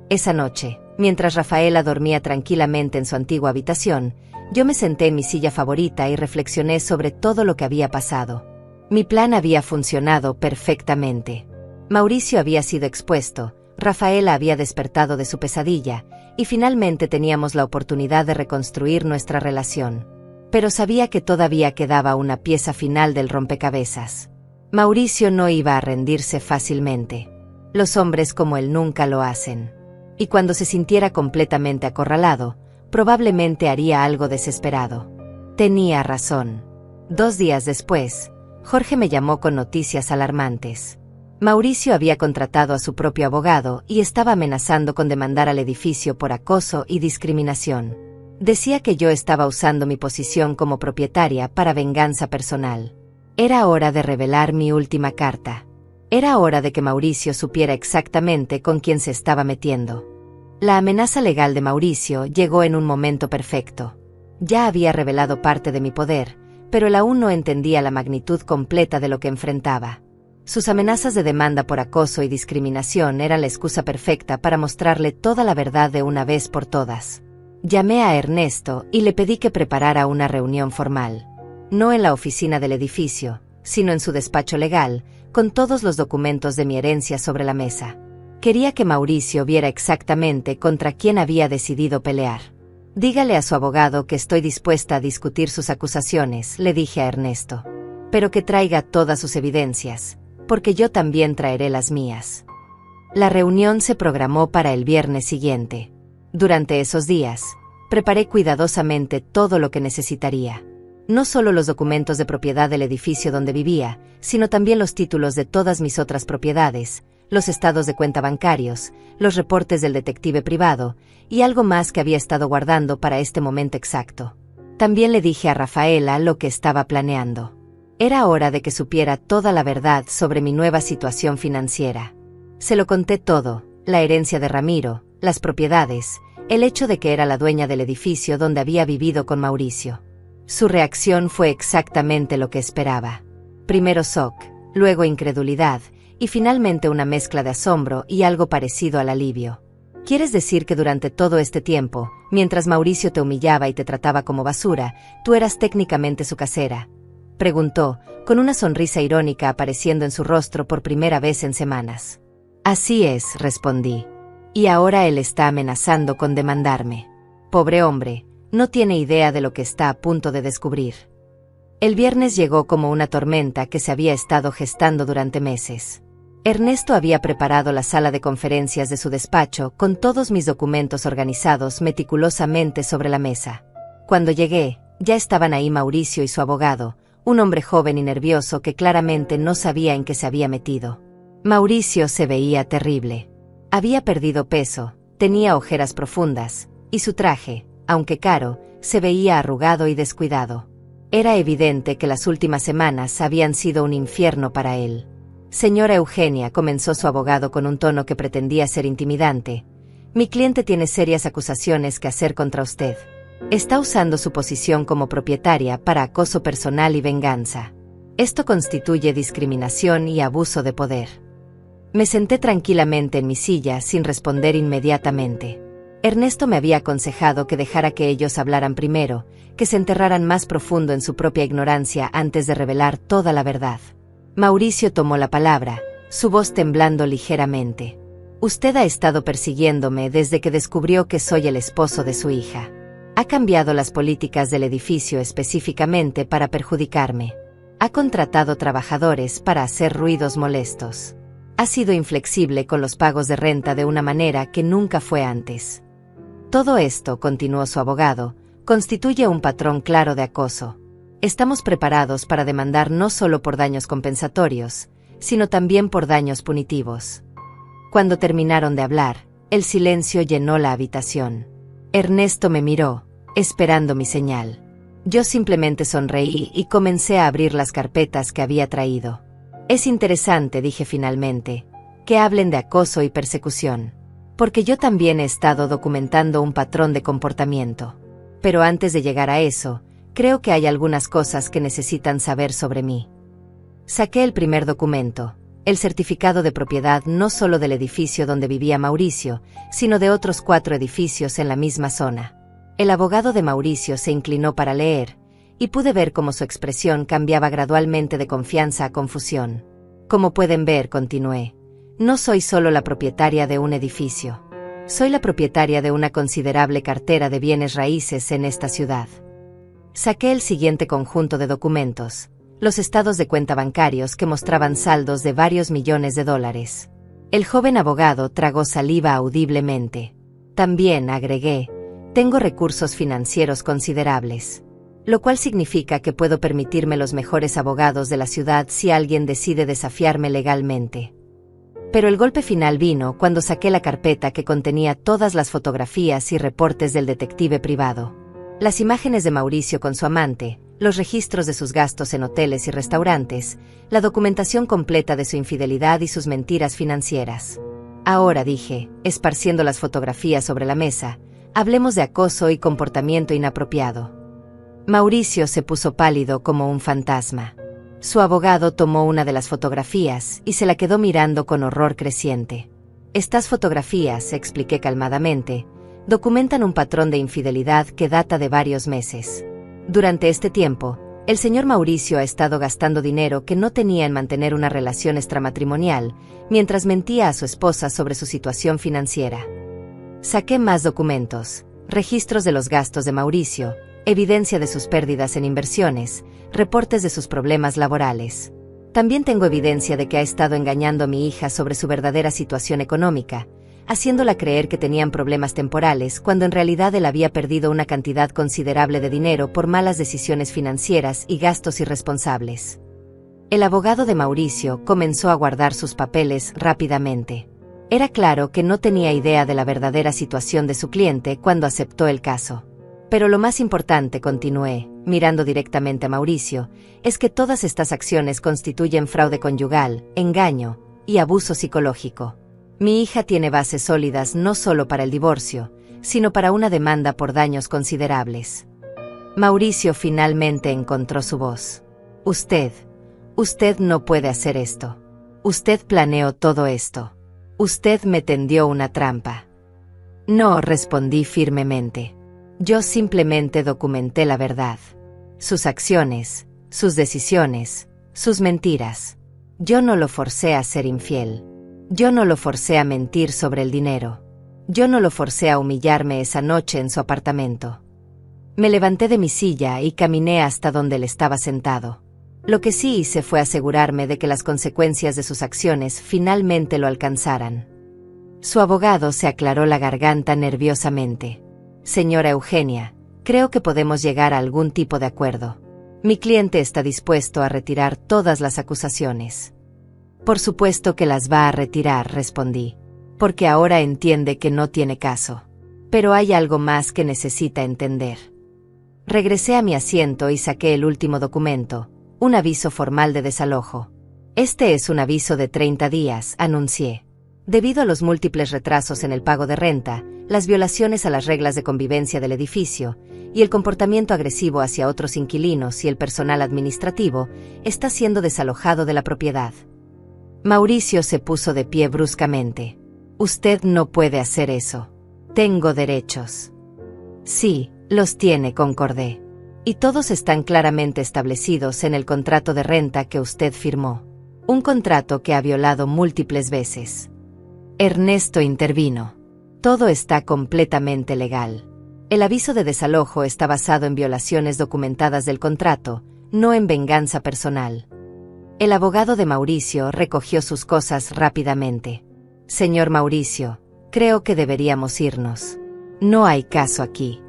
Esa noche, mientras Rafaela dormía tranquilamente en su antigua habitación, yo me senté en mi silla favorita y reflexioné sobre todo lo que había pasado. Mi plan había funcionado perfectamente. Mauricio había sido expuesto, Rafaela había despertado de su pesadilla, y finalmente teníamos la oportunidad de reconstruir nuestra relación. Pero sabía que todavía quedaba una pieza final del rompecabezas. Mauricio no iba a rendirse fácilmente. Los hombres como él nunca lo hacen. Y cuando se sintiera completamente acorralado, probablemente haría algo desesperado. Tenía razón. 2 días después, Jorge me llamó con noticias alarmantes. Mauricio había contratado a su propio abogado y estaba amenazando con demandar al edificio por acoso y discriminación. Decía que yo estaba usando mi posición como propietaria para venganza personal. Era hora de revelar mi última carta. Era hora de que Mauricio supiera exactamente con quién se estaba metiendo. La amenaza legal de Mauricio llegó en un momento perfecto. Ya había revelado parte de mi poder, pero él aún no entendía la magnitud completa de lo que enfrentaba. Sus amenazas de demanda por acoso y discriminación eran la excusa perfecta para mostrarle toda la verdad de una vez por todas. Llamé a Ernesto y le pedí que preparara una reunión formal. No en la oficina del edificio, sino en su despacho legal, con todos los documentos de mi herencia sobre la mesa. Quería que Mauricio viera exactamente contra quién había decidido pelear. «Dígale a su abogado que estoy dispuesta a discutir sus acusaciones», le dije a Ernesto. «Pero que traiga todas sus evidencias, porque yo también traeré las mías». La reunión se programó para el viernes siguiente. Durante esos días, preparé cuidadosamente todo lo que necesitaría. No solo los documentos de propiedad del edificio donde vivía, sino también los títulos de todas mis otras propiedades, los estados de cuenta bancarios, los reportes del detective privado, y algo más que había estado guardando para este momento exacto. También le dije a Rafaela lo que estaba planeando. Era hora de que supiera toda la verdad sobre mi nueva situación financiera. Se lo conté todo, la herencia de Ramiro, las propiedades, el hecho de que era la dueña del edificio donde había vivido con Mauricio. Su reacción fue exactamente lo que esperaba. Primero shock, luego incredulidad, y finalmente una mezcla de asombro y algo parecido al alivio. ¿Quieres decir que durante todo este tiempo, mientras Mauricio te humillaba y te trataba como basura, tú eras técnicamente su casera?, preguntó, con una sonrisa irónica apareciendo en su rostro por primera vez en semanas. Así es, respondí. Y ahora él está amenazando con demandarme. Pobre hombre, no tiene idea de lo que está a punto de descubrir. El viernes llegó como una tormenta que se había estado gestando durante meses. Ernesto había preparado la sala de conferencias de su despacho con todos mis documentos organizados meticulosamente sobre la mesa. Cuando llegué, ya estaban ahí Mauricio y su abogado, un hombre joven y nervioso que claramente no sabía en qué se había metido. Mauricio se veía terrible. Había perdido peso, tenía ojeras profundas, y su traje, aunque caro, se veía arrugado y descuidado. Era evidente que las últimas semanas habían sido un infierno para él. Señora Eugenia, comenzó su abogado con un tono que pretendía ser intimidante, mi cliente tiene serias acusaciones que hacer contra usted. Está usando su posición como propietaria para acoso personal y venganza. Esto constituye discriminación y abuso de poder. Me senté tranquilamente en mi silla sin responder inmediatamente. Ernesto me había aconsejado que dejara que ellos hablaran primero, que se enterraran más profundo en su propia ignorancia antes de revelar toda la verdad. Mauricio tomó la palabra, su voz temblando ligeramente. Usted ha estado persiguiéndome desde que descubrió que soy el esposo de su hija. Ha cambiado las políticas del edificio específicamente para perjudicarme. Ha contratado trabajadores para hacer ruidos molestos. Ha sido inflexible con los pagos de renta de una manera que nunca fue antes. Todo esto, continuó su abogado, constituye un patrón claro de acoso. Estamos preparados para demandar no solo por daños compensatorios, sino también por daños punitivos. Cuando terminaron de hablar, el silencio llenó la habitación. Ernesto me miró, esperando mi señal. Yo simplemente sonreí y comencé a abrir las carpetas que había traído. Es interesante, dije finalmente, que hablen de acoso y persecución, porque yo también he estado documentando un patrón de comportamiento. Pero antes de llegar a eso, creo que hay algunas cosas que necesitan saber sobre mí. Saqué el primer documento, el certificado de propiedad no solo del edificio donde vivía Mauricio, sino de otros 4 edificios en la misma zona. El abogado de Mauricio se inclinó para leer, y pude ver cómo su expresión cambiaba gradualmente de confianza a confusión. Como pueden ver, continué, no soy solo la propietaria de un edificio. Soy la propietaria de una considerable cartera de bienes raíces en esta ciudad. Saqué el siguiente conjunto de documentos, los estados de cuenta bancarios que mostraban saldos de varios millones de dólares. El joven abogado tragó saliva audiblemente. También, agregué, tengo recursos financieros considerables, lo cual significa que puedo permitirme los mejores abogados de la ciudad si alguien decide desafiarme legalmente. Pero el golpe final vino cuando saqué la carpeta que contenía todas las fotografías y reportes del detective privado. Las imágenes de Mauricio con su amante, los registros de sus gastos en hoteles y restaurantes, la documentación completa de su infidelidad y sus mentiras financieras. Ahora, dije, esparciendo las fotografías sobre la mesa, hablemos de acoso y comportamiento inapropiado. Mauricio se puso pálido como un fantasma. Su abogado tomó una de las fotografías y se la quedó mirando con horror creciente. Estas fotografías, expliqué calmadamente, documentan un patrón de infidelidad que data de varios meses. Durante este tiempo, el señor Mauricio ha estado gastando dinero que no tenía en mantener una relación extramatrimonial, mientras mentía a su esposa sobre su situación financiera. Saqué más documentos, registros de los gastos de Mauricio, evidencia de sus pérdidas en inversiones, reportes de sus problemas laborales. También tengo evidencia de que ha estado engañando a mi hija sobre su verdadera situación económica, haciéndola creer que tenían problemas temporales cuando en realidad él había perdido una cantidad considerable de dinero por malas decisiones financieras y gastos irresponsables. El abogado de Mauricio comenzó a guardar sus papeles rápidamente. Era claro que no tenía idea de la verdadera situación de su cliente cuando aceptó el caso. Pero lo más importante, continué, mirando directamente a Mauricio, es que todas estas acciones constituyen fraude conyugal, engaño y abuso psicológico. Mi hija tiene bases sólidas no solo para el divorcio, sino para una demanda por daños considerables. Mauricio finalmente encontró su voz. Usted no puede hacer esto. Usted planeó todo esto. Usted me tendió una trampa. No, respondí firmemente. Yo simplemente documenté la verdad. Sus acciones, sus decisiones, sus mentiras. Yo no lo forcé a ser infiel. Yo no lo forcé a mentir sobre el dinero. Yo no lo forcé a humillarme esa noche en su apartamento. Me levanté de mi silla y caminé hasta donde él estaba sentado. Lo que sí hice fue asegurarme de que las consecuencias de sus acciones finalmente lo alcanzaran. Su abogado se aclaró la garganta nerviosamente. Señora Eugenia, creo que podemos llegar a algún tipo de acuerdo. Mi cliente está dispuesto a retirar todas las acusaciones. Por supuesto que las va a retirar, respondí, porque ahora entiende que no tiene caso. Pero hay algo más que necesita entender. Regresé a mi asiento y saqué el último documento, un aviso formal de desalojo. Este es un aviso de 30 días, anuncié. Debido a los múltiples retrasos en el pago de renta, las violaciones a las reglas de convivencia del edificio y el comportamiento agresivo hacia otros inquilinos y el personal administrativo, está siendo desalojado de la propiedad. Mauricio se puso de pie bruscamente. Usted no puede hacer eso. Tengo derechos. Sí, los tiene, concordé. Y todos están claramente establecidos en el contrato de renta que usted firmó. Un contrato que ha violado múltiples veces. Ernesto intervino. Todo está completamente legal. El aviso de desalojo está basado en violaciones documentadas del contrato, no en venganza personal. El abogado de Mauricio recogió sus cosas rápidamente. Señor Mauricio, creo que deberíamos irnos. No hay caso aquí.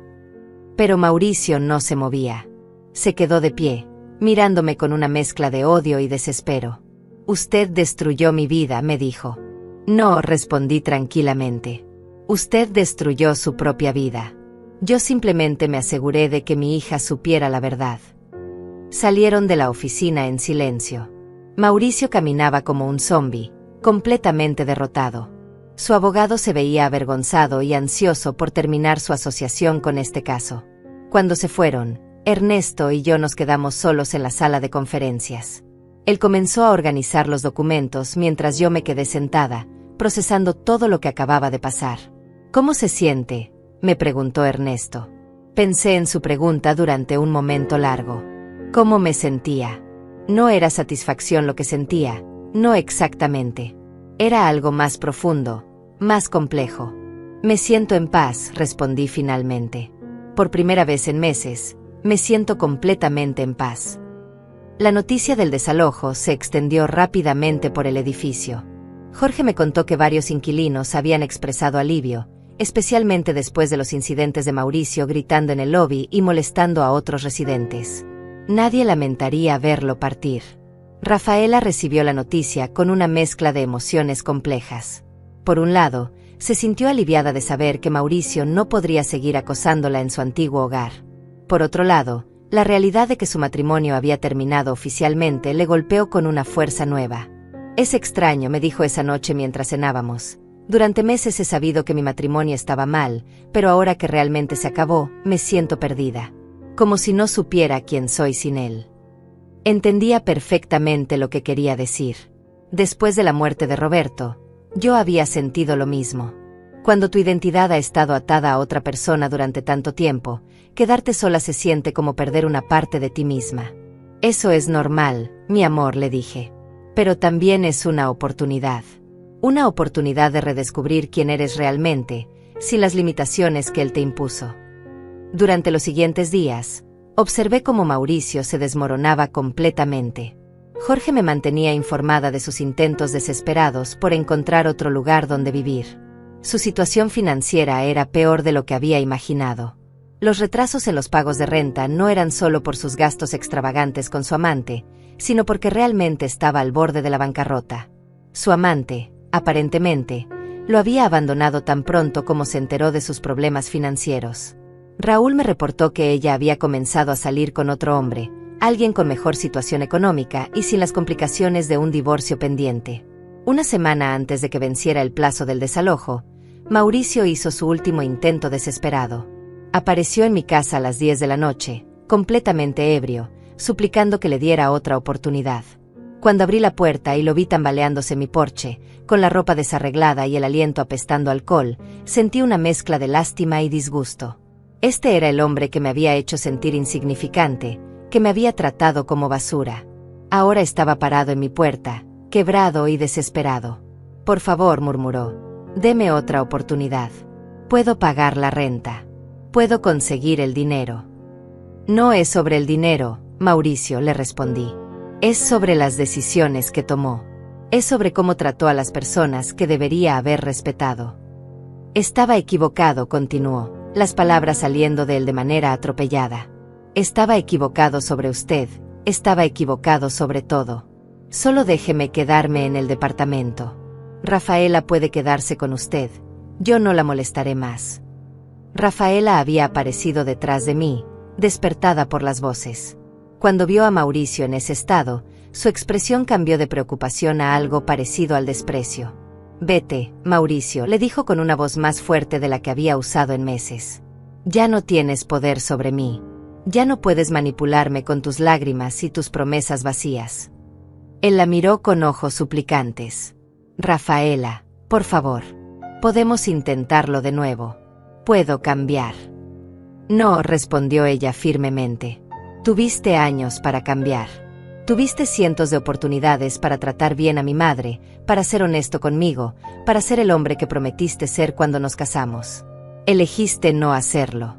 Pero Mauricio no se movía. Se quedó de pie, mirándome con una mezcla de odio y desespero. Usted destruyó mi vida, me dijo. No, respondí tranquilamente. Usted destruyó su propia vida. Yo simplemente me aseguré de que mi hija supiera la verdad. Salieron de la oficina en silencio. Mauricio caminaba como un zombi, completamente derrotado. Su abogado se veía avergonzado y ansioso por terminar su asociación con este caso. Cuando se fueron, Ernesto y yo nos quedamos solos en la sala de conferencias. Él comenzó a organizar los documentos mientras yo me quedé sentada, procesando todo lo que acababa de pasar. ¿Cómo se siente?, me preguntó Ernesto. Pensé en su pregunta durante un momento largo. ¿Cómo me sentía? No era satisfacción lo que sentía, no exactamente. Era algo más profundo, más complejo. Me siento en paz, respondí finalmente. Por primera vez en meses, me siento completamente en paz. La noticia del desalojo se extendió rápidamente por el edificio. Jorge me contó que varios inquilinos habían expresado alivio, especialmente después de los incidentes de Mauricio gritando en el lobby y molestando a otros residentes. Nadie lamentaría verlo partir. Rafaela recibió la noticia con una mezcla de emociones complejas. Por un lado, se sintió aliviada de saber que Mauricio no podría seguir acosándola en su antiguo hogar. Por otro lado, la realidad de que su matrimonio había terminado oficialmente le golpeó con una fuerza nueva. Es extraño, me dijo esa noche mientras cenábamos. Durante meses he sabido que mi matrimonio estaba mal, pero ahora que realmente se acabó, me siento perdida. Como si no supiera quién soy sin él. Entendía perfectamente lo que quería decir. Después de la muerte de Roberto, yo había sentido lo mismo. Cuando tu identidad ha estado atada a otra persona durante tanto tiempo, quedarte sola se siente como perder una parte de ti misma. Eso es normal, mi amor, le dije. Pero también es una oportunidad. Una oportunidad de redescubrir quién eres realmente, sin las limitaciones que él te impuso. Durante los siguientes días, observé cómo Mauricio se desmoronaba completamente. Jorge me mantenía informada de sus intentos desesperados por encontrar otro lugar donde vivir. Su situación financiera era peor de lo que había imaginado. Los retrasos en los pagos de renta no eran solo por sus gastos extravagantes con su amante, sino porque realmente estaba al borde de la bancarrota. Su amante, aparentemente, lo había abandonado tan pronto como se enteró de sus problemas financieros. Raúl me reportó que ella había comenzado a salir con otro hombre, alguien con mejor situación económica y sin las complicaciones de un divorcio pendiente. Una semana antes de que venciera el plazo del desalojo, Mauricio hizo su último intento desesperado. Apareció en mi casa a las 10 de la noche, completamente ebrio, suplicando que le diera otra oportunidad. Cuando abrí la puerta y lo vi tambaleándose en mi porche, con la ropa desarreglada y el aliento apestando a alcohol, sentí una mezcla de lástima y disgusto. Este era el hombre que me había hecho sentir insignificante, que me había tratado como basura. Ahora estaba parado en mi puerta, quebrado y desesperado. «Por favor», murmuró, «deme otra oportunidad. Puedo pagar la renta. Puedo conseguir el dinero». «No es sobre el dinero, Mauricio», le respondí. «Es sobre las decisiones que tomó. Es sobre cómo trató a las personas que debería haber respetado». «Estaba equivocado», continuó, las palabras saliendo de él de manera atropellada. «Estaba equivocado sobre usted, estaba equivocado sobre todo. Solo déjeme quedarme en el departamento. Rafaela puede quedarse con usted. Yo no la molestaré más». Rafaela había aparecido detrás de mí, despertada por las voces. Cuando vio a Mauricio en ese estado, su expresión cambió de preocupación a algo parecido al desprecio. «Vete, Mauricio», le dijo con una voz más fuerte de la que había usado en meses. «Ya no tienes poder sobre mí. Ya no puedes manipularme con tus lágrimas y tus promesas vacías». Él la miró con ojos suplicantes. «Rafaela, por favor. Podemos intentarlo de nuevo. Puedo cambiar». «No», respondió ella firmemente. «Tuviste años para cambiar. Tuviste cientos de oportunidades para tratar bien a mi madre, para ser honesto conmigo, para ser el hombre que prometiste ser cuando nos casamos. Elegiste no hacerlo».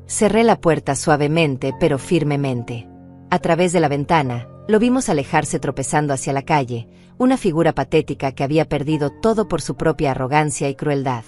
Cerré la puerta suavemente pero firmemente. A través de la ventana, lo vimos alejarse tropezando hacia la calle, una figura patética que había perdido todo por su propia arrogancia y crueldad.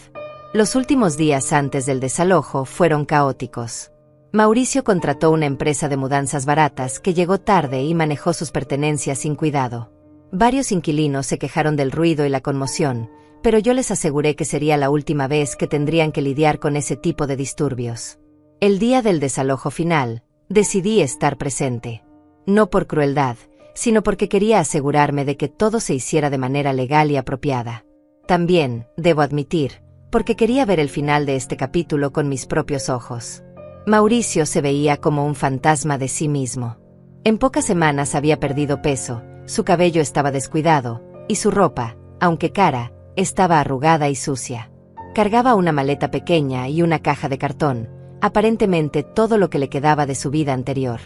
Los últimos días antes del desalojo fueron caóticos. Mauricio contrató una empresa de mudanzas baratas que llegó tarde y manejó sus pertenencias sin cuidado. Varios inquilinos se quejaron del ruido y la conmoción, pero yo les aseguré que sería la última vez que tendrían que lidiar con ese tipo de disturbios. El día del desalojo final, decidí estar presente. No por crueldad, sino porque quería asegurarme de que todo se hiciera de manera legal y apropiada. También, debo admitir, porque quería ver el final de este capítulo con mis propios ojos. Mauricio se veía como un fantasma de sí mismo. En pocas semanas había perdido peso, su cabello estaba descuidado, y su ropa, aunque cara, estaba arrugada y sucia. Cargaba una maleta pequeña y una caja de cartón, aparentemente todo lo que le quedaba de su vida anterior.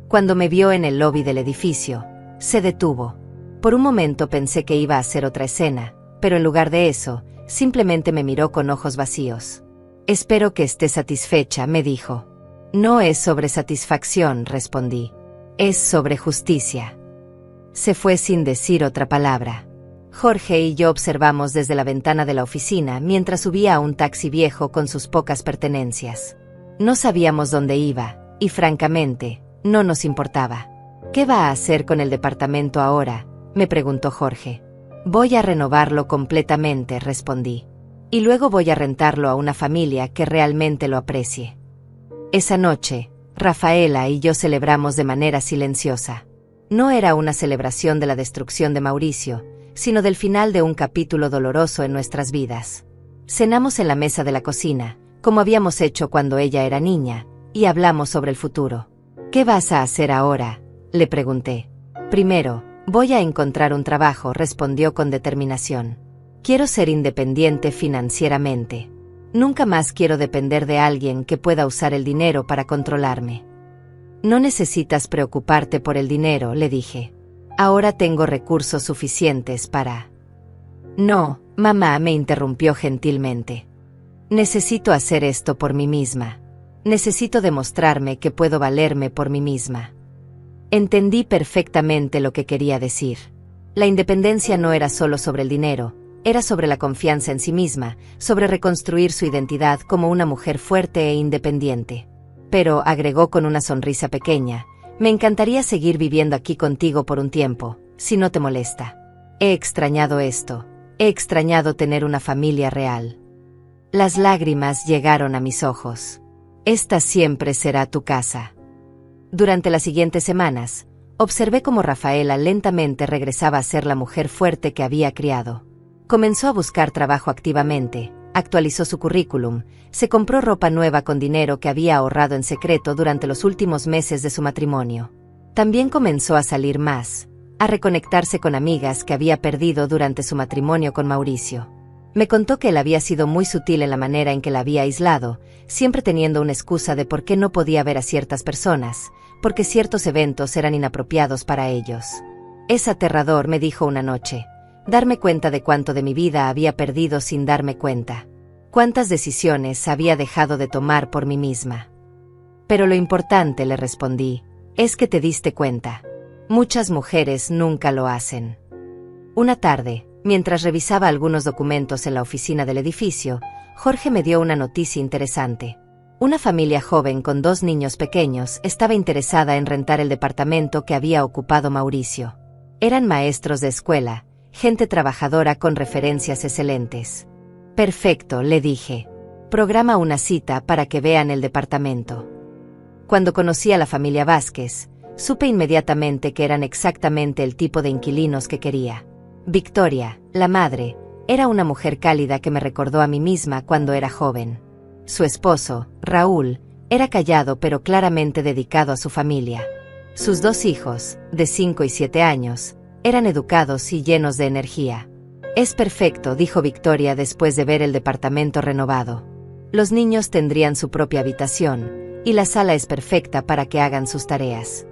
Cuando me vio en el lobby del edificio, se detuvo. Por un momento pensé que iba a hacer otra escena, pero en lugar de eso, simplemente me miró con ojos vacíos. «Espero que esté satisfecha», me dijo. «No es sobre satisfacción», respondí. «Es sobre justicia». Se fue sin decir otra palabra. Jorge y yo observamos desde la ventana de la oficina mientras subía a un taxi viejo con sus pocas pertenencias. No sabíamos dónde iba, y francamente, no nos importaba. «¿Qué va a hacer con el departamento ahora?», me preguntó Jorge. «Voy a renovarlo completamente», respondí. «Y luego voy a rentarlo a una familia que realmente lo aprecie». Esa noche, Rafaela y yo celebramos de manera silenciosa. No era una celebración de la destrucción de Mauricio, sino del final de un capítulo doloroso en nuestras vidas. Cenamos en la mesa de la cocina, como habíamos hecho cuando ella era niña, y hablamos sobre el futuro. «¿Qué vas a hacer ahora?», le pregunté. «Primero, voy a encontrar un trabajo», respondió con determinación. «Quiero ser independiente financieramente. Nunca más quiero depender de alguien que pueda usar el dinero para controlarme». «No necesitas preocuparte por el dinero», le dije. «Ahora tengo recursos suficientes para...». «No, mamá», me interrumpió gentilmente. «Necesito hacer esto por mí misma. Necesito demostrarme que puedo valerme por mí misma». Entendí perfectamente lo que quería decir. La independencia no era solo sobre el dinero, era sobre la confianza en sí misma, sobre reconstruir su identidad como una mujer fuerte e independiente. «Pero», agregó con una sonrisa pequeña, «me encantaría seguir viviendo aquí contigo por un tiempo, si no te molesta. He extrañado esto, he extrañado tener una familia real». Las lágrimas llegaron a mis ojos. «Esta siempre será tu casa». Durante las siguientes semanas, observé cómo Rafaela lentamente regresaba a ser la mujer fuerte que había criado. Comenzó a buscar trabajo activamente, actualizó su currículum, se compró ropa nueva con dinero que había ahorrado en secreto durante los últimos meses de su matrimonio. También comenzó a salir más, a reconectarse con amigas que había perdido durante su matrimonio con Mauricio. Me contó que él había sido muy sutil en la manera en que la había aislado, siempre teniendo una excusa de por qué no podía ver a ciertas personas, porque ciertos eventos eran inapropiados para ellos. Es aterrador, me dijo una noche, darme cuenta de cuánto de mi vida había perdido sin darme cuenta. Cuántas decisiones había dejado de tomar por mí misma. Pero lo importante, le respondí, es que te diste cuenta. Muchas mujeres nunca lo hacen. Una tarde, mientras revisaba algunos documentos en la oficina del edificio, Jorge me dio una noticia interesante. Una familia joven con 2 niños pequeños estaba interesada en rentar el departamento que había ocupado Mauricio. Eran maestros de escuela, gente trabajadora con referencias excelentes. Perfecto, le dije. Programa una cita para que vean el departamento. Cuando conocí a la familia Vázquez, supe inmediatamente que eran exactamente el tipo de inquilinos que quería. Victoria, la madre, era una mujer cálida que me recordó a mí misma cuando era joven. Su esposo, Raúl, era callado pero claramente dedicado a su familia. Sus 2 hijos, de 5 y 7 años, eran educados y llenos de energía. Es perfecto, dijo Victoria después de ver el departamento renovado. Los niños tendrían su propia habitación, y la sala es perfecta para que hagan sus tareas.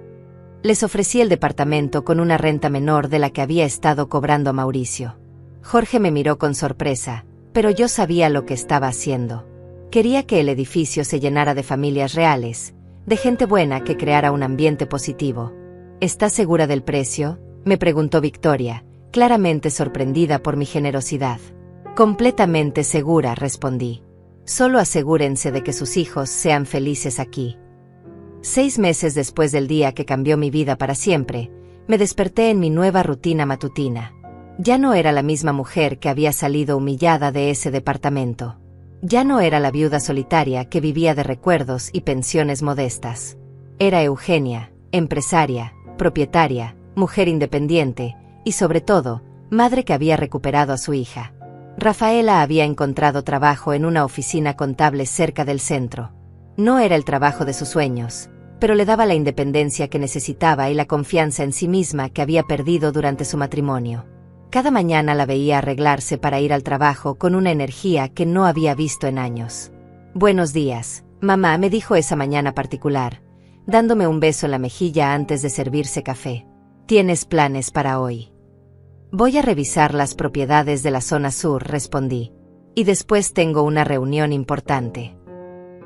Les ofrecí el departamento con una renta menor de la que había estado cobrando a Mauricio. Jorge me miró con sorpresa, pero yo sabía lo que estaba haciendo. Quería que el edificio se llenara de familias reales, de gente buena que creara un ambiente positivo. ¿Estás segura del precio?, me preguntó Victoria, claramente sorprendida por mi generosidad. Completamente segura, respondí. Solo asegúrense de que sus hijos sean felices aquí. 6 meses después del día que cambió mi vida para siempre, me desperté en mi nueva rutina matutina. Ya no era la misma mujer que había salido humillada de ese departamento. Ya no era la viuda solitaria que vivía de recuerdos y pensiones modestas. Era Eugenia, empresaria, propietaria, mujer independiente, y sobre todo, madre que había recuperado a su hija. Rafaela había encontrado trabajo en una oficina contable cerca del centro. No era el trabajo de sus sueños, pero le daba la independencia que necesitaba y la confianza en sí misma que había perdido durante su matrimonio. Cada mañana la veía arreglarse para ir al trabajo con una energía que no había visto en años. «Buenos días, mamá», me dijo esa mañana particular, dándome un beso en la mejilla antes de servirse café. «¿Tienes planes para hoy?» «Voy a revisar las propiedades de la zona sur», respondí. «Y después tengo una reunión importante».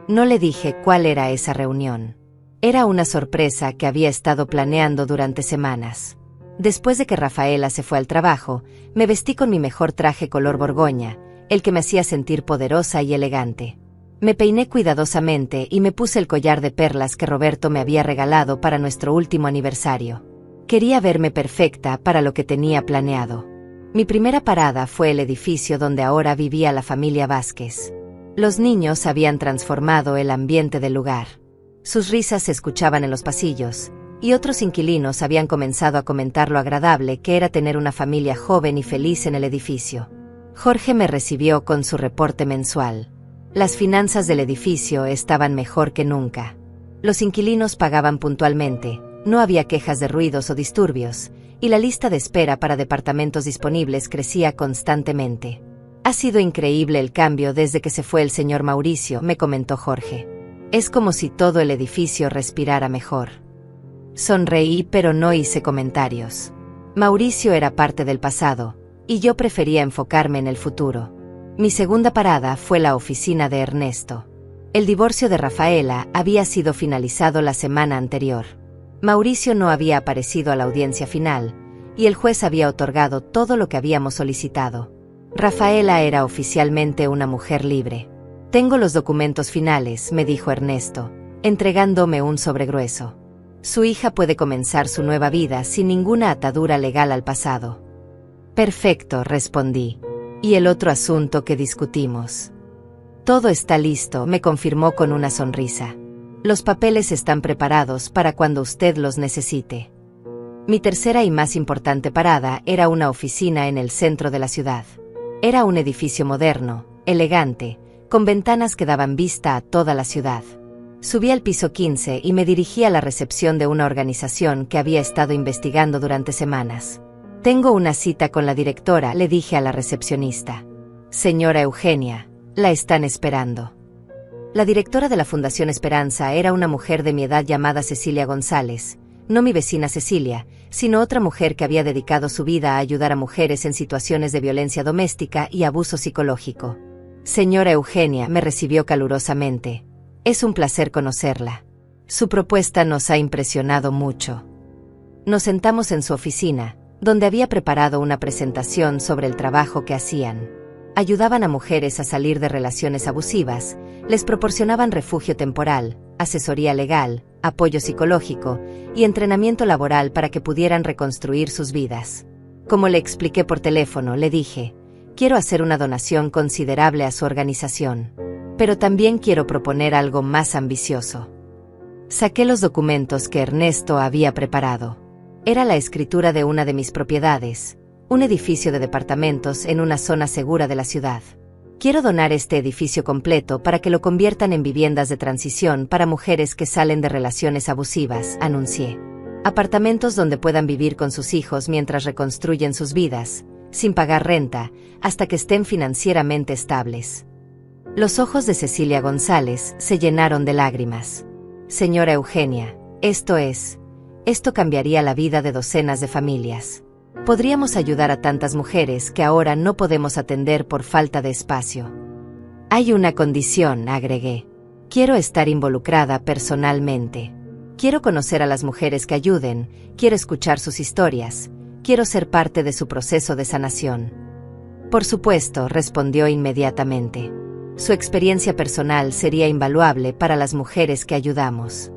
No le dije cuál era esa reunión. Era una sorpresa que había estado planeando durante semanas. Después de que Rafaela se fue al trabajo, me vestí con mi mejor traje color borgoña, el que me hacía sentir poderosa y elegante. Me peiné cuidadosamente y me puse el collar de perlas que Roberto me había regalado para nuestro último aniversario. Quería verme perfecta para lo que tenía planeado. Mi primera parada fue el edificio donde ahora vivía la familia Vázquez. Los niños habían transformado el ambiente del lugar. Sus risas se escuchaban en los pasillos, y otros inquilinos habían comenzado a comentar lo agradable que era tener una familia joven y feliz en el edificio. Jorge me recibió con su reporte mensual. Las finanzas del edificio estaban mejor que nunca. Los inquilinos pagaban puntualmente, no había quejas de ruidos o disturbios, y la lista de espera para departamentos disponibles crecía constantemente. «Ha sido increíble el cambio desde que se fue el señor Mauricio», me comentó Jorge. «Es como si todo el edificio respirara mejor». Sonreí, pero no hice comentarios. Mauricio era parte del pasado, y yo prefería enfocarme en el futuro. Mi segunda parada fue la oficina de Ernesto. El divorcio de Rafaela había sido finalizado la semana anterior. Mauricio no había aparecido a la audiencia final, y el juez había otorgado todo lo que habíamos solicitado. Rafaela era oficialmente una mujer libre. «Tengo los documentos finales», me dijo Ernesto, entregándome un sobre grueso. Su hija puede comenzar su nueva vida sin ninguna atadura legal al pasado. «Perfecto», respondí. «¿Y el otro asunto que discutimos?» «Todo está listo», me confirmó con una sonrisa. «Los papeles están preparados para cuando usted los necesite». Mi tercera y más importante parada era una oficina en el centro de la ciudad. Era un edificio moderno, elegante, con ventanas que daban vista a toda la ciudad. Subí al piso 15 y me dirigí a la recepción de una organización que había estado investigando durante semanas. Tengo una cita con la directora, le dije a la recepcionista. Señora Eugenia, la están esperando. La directora de la Fundación Esperanza era una mujer de mi edad llamada Cecilia González, no mi vecina Cecilia, sino otra mujer que había dedicado su vida a ayudar a mujeres en situaciones de violencia doméstica y abuso psicológico. Señora Eugenia, me recibió calurosamente. Es un placer conocerla. Su propuesta nos ha impresionado mucho. Nos sentamos en su oficina, donde había preparado una presentación sobre el trabajo que hacían. Ayudaban a mujeres a salir de relaciones abusivas, les proporcionaban refugio temporal, asesoría legal, apoyo psicológico y entrenamiento laboral para que pudieran reconstruir sus vidas. Como le expliqué por teléfono, le dije, quiero hacer una donación considerable a su organización. Pero también quiero proponer algo más ambicioso. Saqué los documentos que Ernesto había preparado. Era la escritura de una de mis propiedades, un edificio de departamentos en una zona segura de la ciudad. Quiero donar este edificio completo para que lo conviertan en viviendas de transición para mujeres que salen de relaciones abusivas, anuncié. Apartamentos donde puedan vivir con sus hijos mientras reconstruyen sus vidas, sin pagar renta, hasta que estén financieramente estables. Los ojos de Cecilia González se llenaron de lágrimas. Señora Eugenia, esto cambiaría la vida de docenas de familias. Podríamos ayudar a tantas mujeres que ahora no podemos atender por falta de espacio. Hay una condición, agregué. Quiero estar involucrada personalmente. Quiero conocer a las mujeres que ayuden, quiero escuchar sus historias, quiero ser parte de su proceso de sanación. Por supuesto, respondió inmediatamente. Su experiencia personal sería invaluable para las mujeres que ayudamos.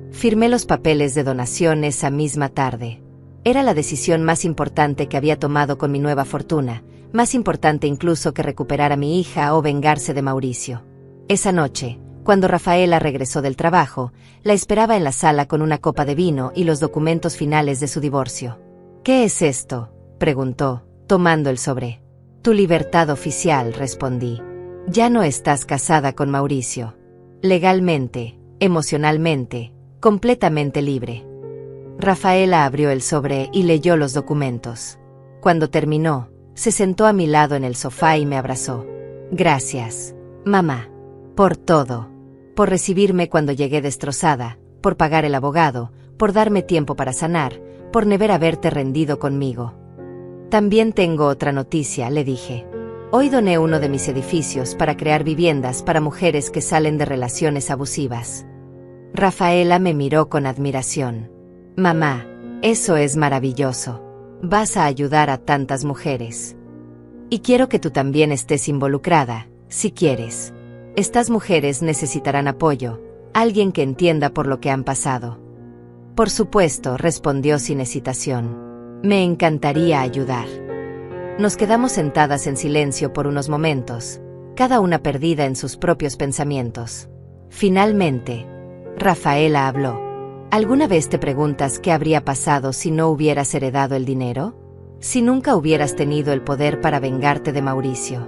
Firmé los papeles de donación esa misma tarde. Era la decisión más importante que había tomado con mi nueva fortuna, más importante incluso que recuperar a mi hija o vengarse de Mauricio. Esa noche, cuando Rafaela regresó del trabajo, la esperaba en la sala con una copa de vino y los documentos finales de su divorcio. ¿Qué es esto?, preguntó, tomando el sobre. Tu libertad oficial, respondí. Ya no estás casada con Mauricio. Legalmente, emocionalmente, completamente libre. Rafaela abrió el sobre y leyó los documentos. Cuando terminó, se sentó a mi lado en el sofá y me abrazó. Gracias, mamá, por todo. Por recibirme cuando llegué destrozada, por pagar el abogado, por darme tiempo para sanar, por never haberte rendido conmigo. También tengo otra noticia, le dije. Hoy doné uno de mis edificios para crear viviendas para mujeres que salen de relaciones abusivas. Rafaela me miró con admiración. Mamá, eso es maravilloso. Vas a ayudar a tantas mujeres. Y quiero que tú también estés involucrada, si quieres. Estas mujeres necesitarán apoyo, alguien que entienda por lo que han pasado. Por supuesto, respondió sin hesitación. Me encantaría ayudar. Nos quedamos sentadas en silencio por unos momentos, cada una perdida en sus propios pensamientos. Finalmente, Rafaela habló. ¿Alguna vez te preguntas qué habría pasado si no hubieras heredado el dinero? Si nunca hubieras tenido el poder para vengarte de Mauricio.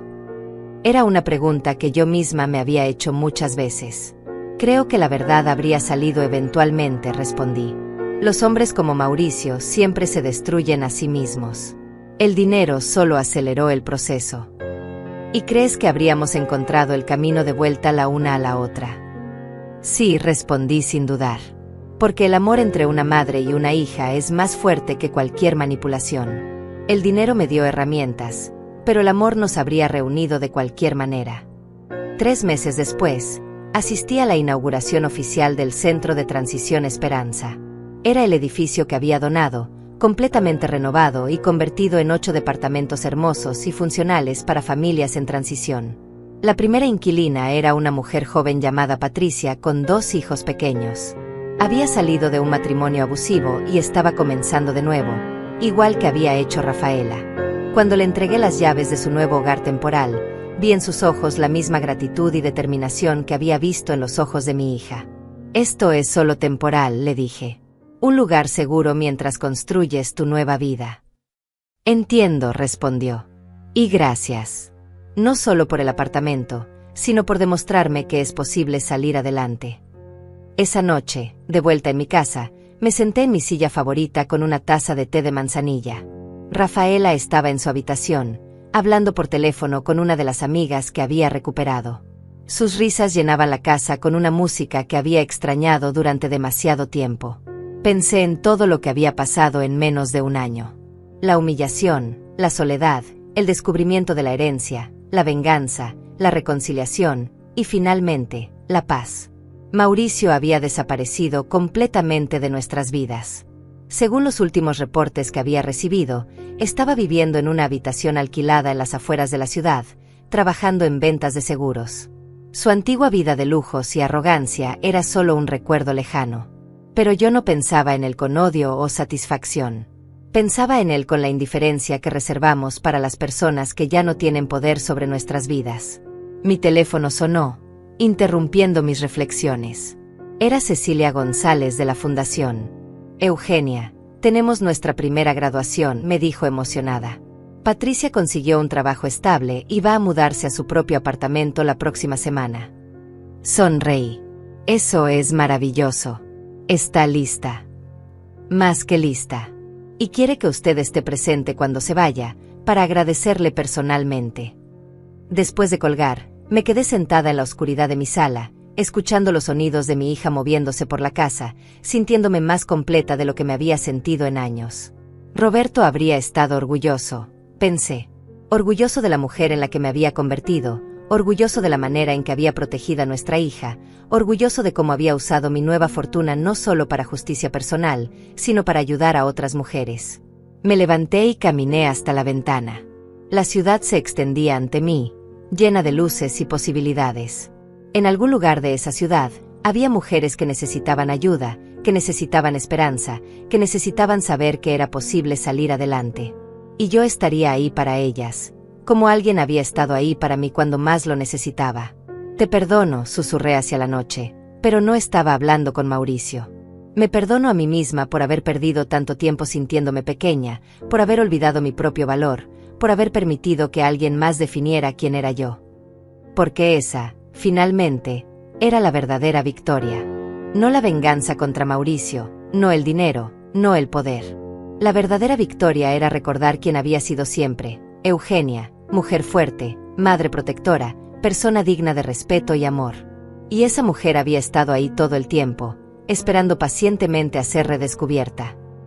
Era una pregunta que yo misma me había hecho muchas veces. Creo que la verdad habría salido eventualmente, respondí. Los hombres como Mauricio siempre se destruyen a sí mismos. El dinero solo aceleró el proceso. ¿Y crees que habríamos encontrado el camino de vuelta la una a la otra? Sí, respondí sin dudar. Porque el amor entre una madre y una hija es más fuerte que cualquier manipulación. El dinero me dio herramientas, pero el amor nos habría reunido de cualquier manera. 3 meses después, asistí a la inauguración oficial del Centro de Transición Esperanza. Era el edificio que había donado, completamente renovado y convertido en 8 departamentos hermosos y funcionales para familias en transición. La primera inquilina era una mujer joven llamada Patricia con 2 hijos pequeños. Había salido de un matrimonio abusivo y estaba comenzando de nuevo, igual que había hecho Rafaela. Cuando le entregué las llaves de su nuevo hogar temporal, vi en sus ojos la misma gratitud y determinación que había visto en los ojos de mi hija. Esto es solo temporal, le dije. Un lugar seguro mientras construyes tu nueva vida. Entiendo, respondió. Y gracias. No solo por el apartamento, sino por demostrarme que es posible salir adelante. Esa noche, de vuelta en mi casa, me senté en mi silla favorita con una taza de té de manzanilla. Rafaela estaba en su habitación, hablando por teléfono con una de las amigas que había recuperado. Sus risas llenaban la casa con una música que había extrañado durante demasiado tiempo. Pensé en todo lo que había pasado en menos de un año. La humillación, la soledad, el descubrimiento de la herencia, la venganza, la reconciliación y finalmente, la paz. Mauricio había desaparecido completamente de nuestras vidas. Según los últimos reportes que había recibido, estaba viviendo en una habitación alquilada en las afueras de la ciudad, trabajando en ventas de seguros. Su antigua vida de lujos y arrogancia era solo un recuerdo lejano. Pero yo no pensaba en él con odio o satisfacción. Pensaba en él con la indiferencia que reservamos para las personas que ya no tienen poder sobre nuestras vidas. Mi teléfono sonó, interrumpiendo mis reflexiones. Era Cecilia González de la Fundación. Eugenia, tenemos nuestra primera graduación, me dijo emocionada. Patricia consiguió un trabajo estable y va a mudarse a su propio apartamento la próxima semana. Sonreí. Eso es maravilloso. Está lista. Más que lista. Y quiere que usted esté presente cuando se vaya, para agradecerle personalmente. Después de colgar, me quedé sentada en la oscuridad de mi sala, escuchando los sonidos de mi hija moviéndose por la casa, sintiéndome más completa de lo que me había sentido en años. Roberto habría estado orgulloso, pensé. Orgulloso de la mujer en la que me había convertido, orgulloso de la manera en que había protegido a nuestra hija, orgulloso de cómo había usado mi nueva fortuna no solo para justicia personal, sino para ayudar a otras mujeres. Me levanté y caminé hasta la ventana. La ciudad se extendía ante mí, llena de luces y posibilidades. En algún lugar de esa ciudad, había mujeres que necesitaban ayuda, que necesitaban esperanza, que necesitaban saber que era posible salir adelante. Y yo estaría ahí para ellas, como alguien había estado ahí para mí cuando más lo necesitaba. Te perdono, susurré hacia la noche, pero no estaba hablando con Mauricio. Me perdono a mí misma por haber perdido tanto tiempo sintiéndome pequeña, por haber olvidado mi propio valor, por haber permitido que alguien más definiera quién era yo. Porque esa, finalmente, era la verdadera victoria. No la venganza contra Mauricio, no el dinero, no el poder. La verdadera victoria era recordar quién había sido siempre, Eugenia, mujer fuerte, madre protectora, persona digna de respeto y amor. Y esa mujer había estado ahí todo el tiempo, esperando pacientemente a ser redescubierta.